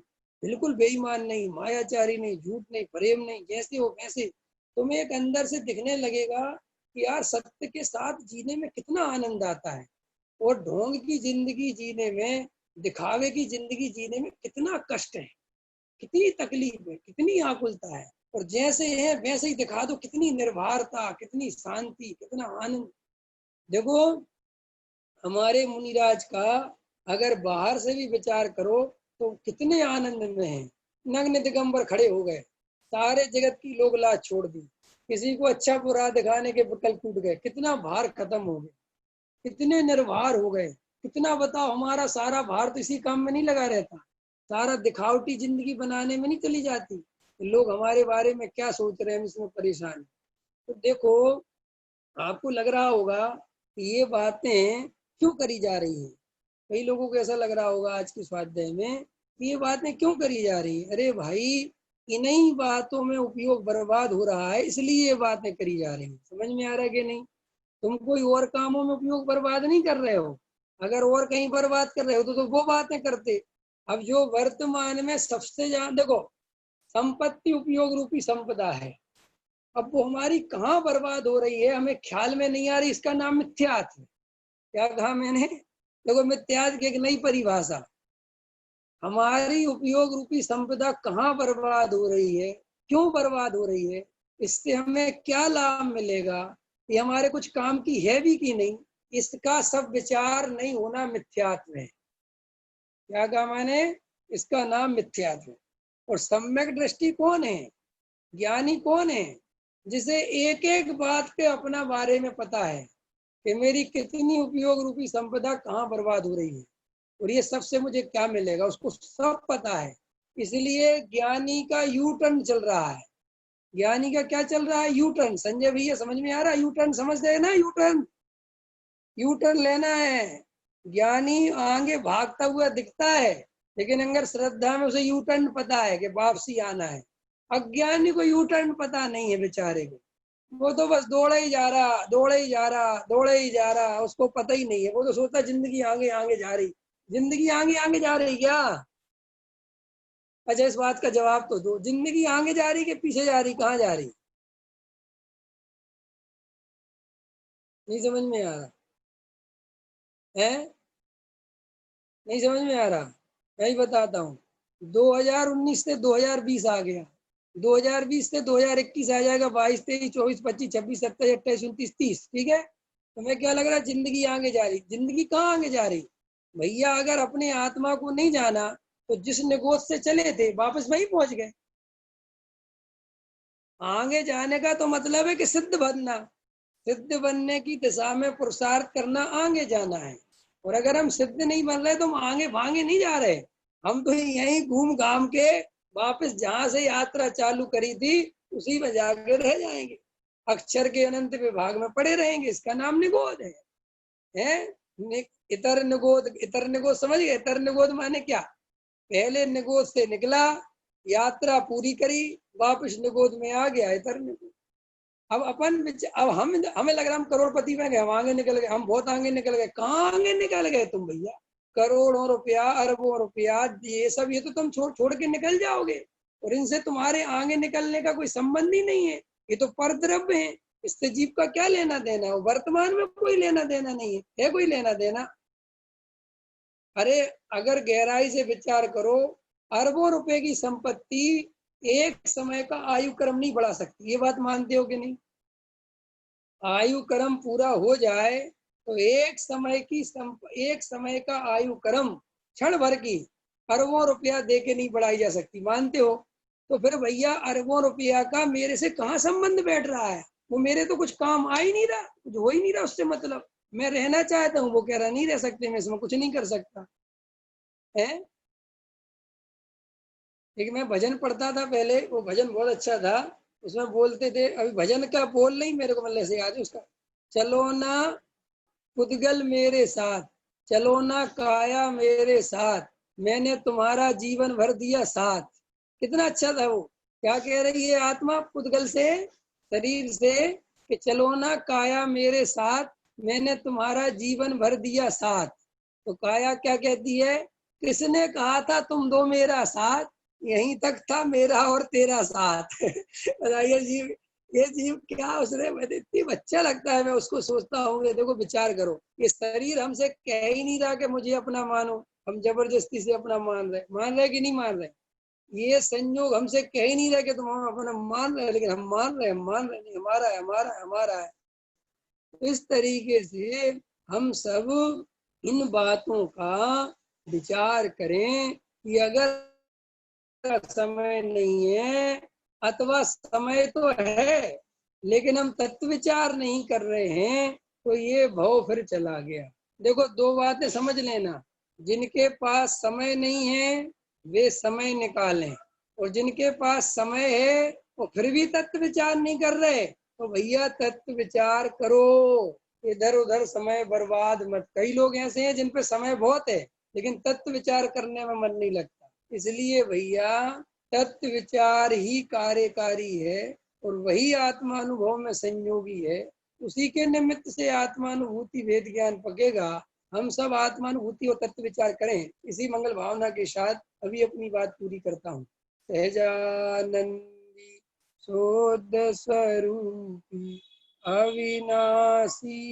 बिल्कुल बेईमान नहीं, मायाचारी नहीं, झूठ नहीं, प्रेम नहीं, जैसे हो वैसे। तुम्हें एक अंदर से दिखने लगेगा कि यार सत्य के साथ जीने में कितना आनंद आता है और ढोंग की जिंदगी जीने में, दिखावे की जिंदगी जीने में कितना कष्ट है, कितनी तकलीफ है, कितनी आकुलता है। और जैसे है वैसे ही दिखा दो, कितनी निर्भरता, कितनी शांति, कितना आनंद। देखो हमारे मुनिराज का अगर बाहर से भी विचार करो तो कितने आनंद में है। नग्न दिगंबर खड़े हो गए, सारे जगत की लोग लाज छोड़ दी, किसी को अच्छा बुरा दिखाने के विकल्प टूट गए, कितना भार खत्म हो गया, कितने निर्भर हो गए। कितना बताओ, हमारा सारा भार तो इसी काम में नहीं लगा रहता, सारा दिखावटी जिंदगी बनाने में नहीं चली जाती। तो लोग हमारे बारे में क्या सोच रहे हैं, हम इसमें परेशान हैं। तो देखो आपको लग रहा होगा कि ये बातें क्यों करी जा रही हैं। कई लोगों को ऐसा लग रहा होगा आज के स्वाध्याय में कि ये बातें क्यों करी जा रही है। अरे भाई, इन्हीं बातों में उपयोग बर्बाद हो रहा है, इसलिए ये बातें करी जा रही हैं। समझ में आ रहा है कि नहीं? तुम कोई और कामों में उपयोग बर्बाद नहीं कर रहे हो। अगर और कहीं बर्बाद कर रहे हो तो वो बातें करते। अब जो वर्तमान में सबसे ज्यादा देखो, संपत्ति उपयोग रूपी संपदा है। अब वो हमारी कहाँ बर्बाद हो रही है हमें ख्याल में नहीं आ रही। इसका नाम मिथ्यात्व है। क्या कहा मैंने? देखो मिथ्यात्व की एक नई परिभाषा। हमारी उपयोग रूपी संपदा कहाँ बर्बाद हो रही है, क्यों बर्बाद हो रही है, इससे हमें क्या लाभ मिलेगा, ये हमारे कुछ काम की है भी कि नहीं, इसका सब विचार नहीं होना मिथ्यात्व है। क्या कहा मैंने? इसका नाम मिथ्यात्व है। और सम्यक दृष्टि कौन है, ज्ञानी कौन है? जिसे एक एक बात पे अपना बारे में पता है कि मेरी कितनी उपयोग रूपी संपदा कहाँ बर्बाद हो रही है और ये सबसे मुझे क्या मिलेगा, उसको सब पता है। इसलिए ज्ञानी का यू टर्न चल रहा है। ज्ञानी का क्या चल रहा है? U turn. संजय भैया समझ में आ रहा है? यू टर्न समझते हैं ना? यू टर्न, यू टर्न लेना है। ज्ञानी आगे भागता हुआ दिखता है लेकिन अगर श्रद्धा में उसे यू टर्न पता है कि वापसी आना है। अज्ञानी को यू टर्न पता नहीं है बेचारे को। वो तो बस दौड़े ही जा रहा, दौड़े ही जा रहा, दौड़े ही जा रहा, उसको पता ही नहीं है। वो तो सोचता जिंदगी आगे आगे जा रही। जिंदगी आगे आगे जा रही क्या? अच्छा इस बात का जवाब तो दो, जिंदगी आगे जा रही कि पीछे जा रही, कहाँ जा रही? नहीं समझ में आ रहा है? नहीं समझ में आ रहा? मैं ही बताता हूँ। 2019 से 2020 आ गया, 2020 से 2021 आ जाएगा, 22, 23, 24, 25, 26, 27, 28, 29, 30। ठीक है, तुम्हें क्या लग रहा है जिंदगी आगे जा रही? जिंदगी कहाँ आगे जा रही भैया? अगर अपने आत्मा को नहीं जाना तो जिस निगोद से चले थे वापस वहीं पहुंच गए। आगे जाने का तो मतलब है कि सिद्ध बनना, सिद्ध बनने की दिशा में पुरुषार्थ करना, आगे जाना है। और अगर हम सिद्ध नहीं बन रहे तो हम आगे भागे नहीं जा रहे, हम तो यहीं घूम घाम के वापस जहां से यात्रा चालू करी थी उसी में जाकर रह जाएंगे, अक्षर के अनंत विभाग में पड़े रहेंगे। इसका नाम निगोद है? इतर निगोद, इतर निगोद समझ गए? इतर निगोद माने क्या? पहले निगोद से निकला, यात्रा पूरी करी, वापस निगोद में आ गया, इतर निगोद। अब अब हमें लग रहा हम करोड़पति बन गए, हम आगे निकल गए, हम बहुत आगे निकल गए। कहाँ आगे निकल गए तुम भैया? करोड़ों रुपया, अरबों रुपया, ये सब ये तो तुम छोड़ छोड़ के निकल जाओगे, और इनसे तुम्हारे आगे निकलने का कोई संबंध ही नहीं है। ये तो परद्रव्य है, इससे जीव का क्या लेना देना है? वर्तमान में कोई लेना देना नहीं है कोई लेना देना? अरे अगर गहराई से विचार करो, अरबों रुपए की संपत्ति एक समय का आयु क्रम नहीं बढ़ा सकती, ये बात मानते हो कि नहीं? आयु क्रम पूरा हो जाए तो एक समय का आयु क्रम क्षण भर की अरबों रुपया दे के नहीं बढ़ाई जा सकती, मानते हो? तो फिर भैया अरबों रुपया का मेरे से कहाँ संबंध बैठ रहा है? वो मेरे तो कुछ काम आ ही नहीं रहा, कुछ हो ही नहीं रहा उससे। मतलब मैं रहना चाहता हूँ, वो कह रहा नहीं रह सकते, मैं इसमें कुछ नहीं कर सकता है। एक मैं भजन पढ़ता था पहले, वो भजन बहुत अच्छा था। उसमें बोलते थे, अभी भजन का बोल नहीं मेरे को मतलब से याद है उसका, चलो ना पुद्गल मेरे साथ, चलो ना काया मेरे साथ, मैंने तुम्हारा जीवन भर दिया साथ। कितना अच्छा था वो। क्या कह रही है आत्मा पुद्गल से, शरीर से, कि चलो ना काया मेरे साथ, मैंने तुम्हारा जीवन भर दिया साथ। तो काया क्या कहती है? किसने कहा था तुम दो मेरा साथ, यहीं तक था मेरा और तेरा साथ। बताइए जीव, ये जीव क्या उसने, इतनी अच्छा लगता है, मैं उसको सोचता हूँ। ये देखो विचार करो, ये शरीर हमसे कह ही नहीं रहा कि मुझे अपना मानो, हम जबरदस्ती से अपना मान रहे कि नहीं मान रहे? ये संयोग हमसे कह ही नहीं रहे कि तुम हम अपना मान रहे, लेकिन हम मान रहे नहीं, हमारा है, हमारा है, हमारा है। इस तरीके से हम सब इन बातों का विचार करें कि अगर समय नहीं है अथवा समय तो है लेकिन हम तत्व विचार नहीं कर रहे हैं, तो ये भव फिर चला गया। देखो दो बातें समझ लेना, जिनके पास समय नहीं है वे समय निकालें, और जिनके पास समय है वो फिर भी तत्व विचार नहीं कर रहे, तो भैया तत्व विचार करो, इधर उधर समय बर्बाद मत। कई लोग ऐसे हैं जिन पे समय बहुत है लेकिन तत्व विचार करने में मन नहीं लगता। इसलिए भैया तत्व विचार ही कार्यकारी है, और वही आत्मानुभव में संयोगी है। उसी के निमित्त से आत्मानुभूति वेद ज्ञान पकेगा। हम सब आत्मानुभूति और तत्व विचार करें, इसी मंगल भावना के साथ अभी अपनी बात पूरी करता हूँ। सहजानंदी शोध स्वरूपी अविनाशी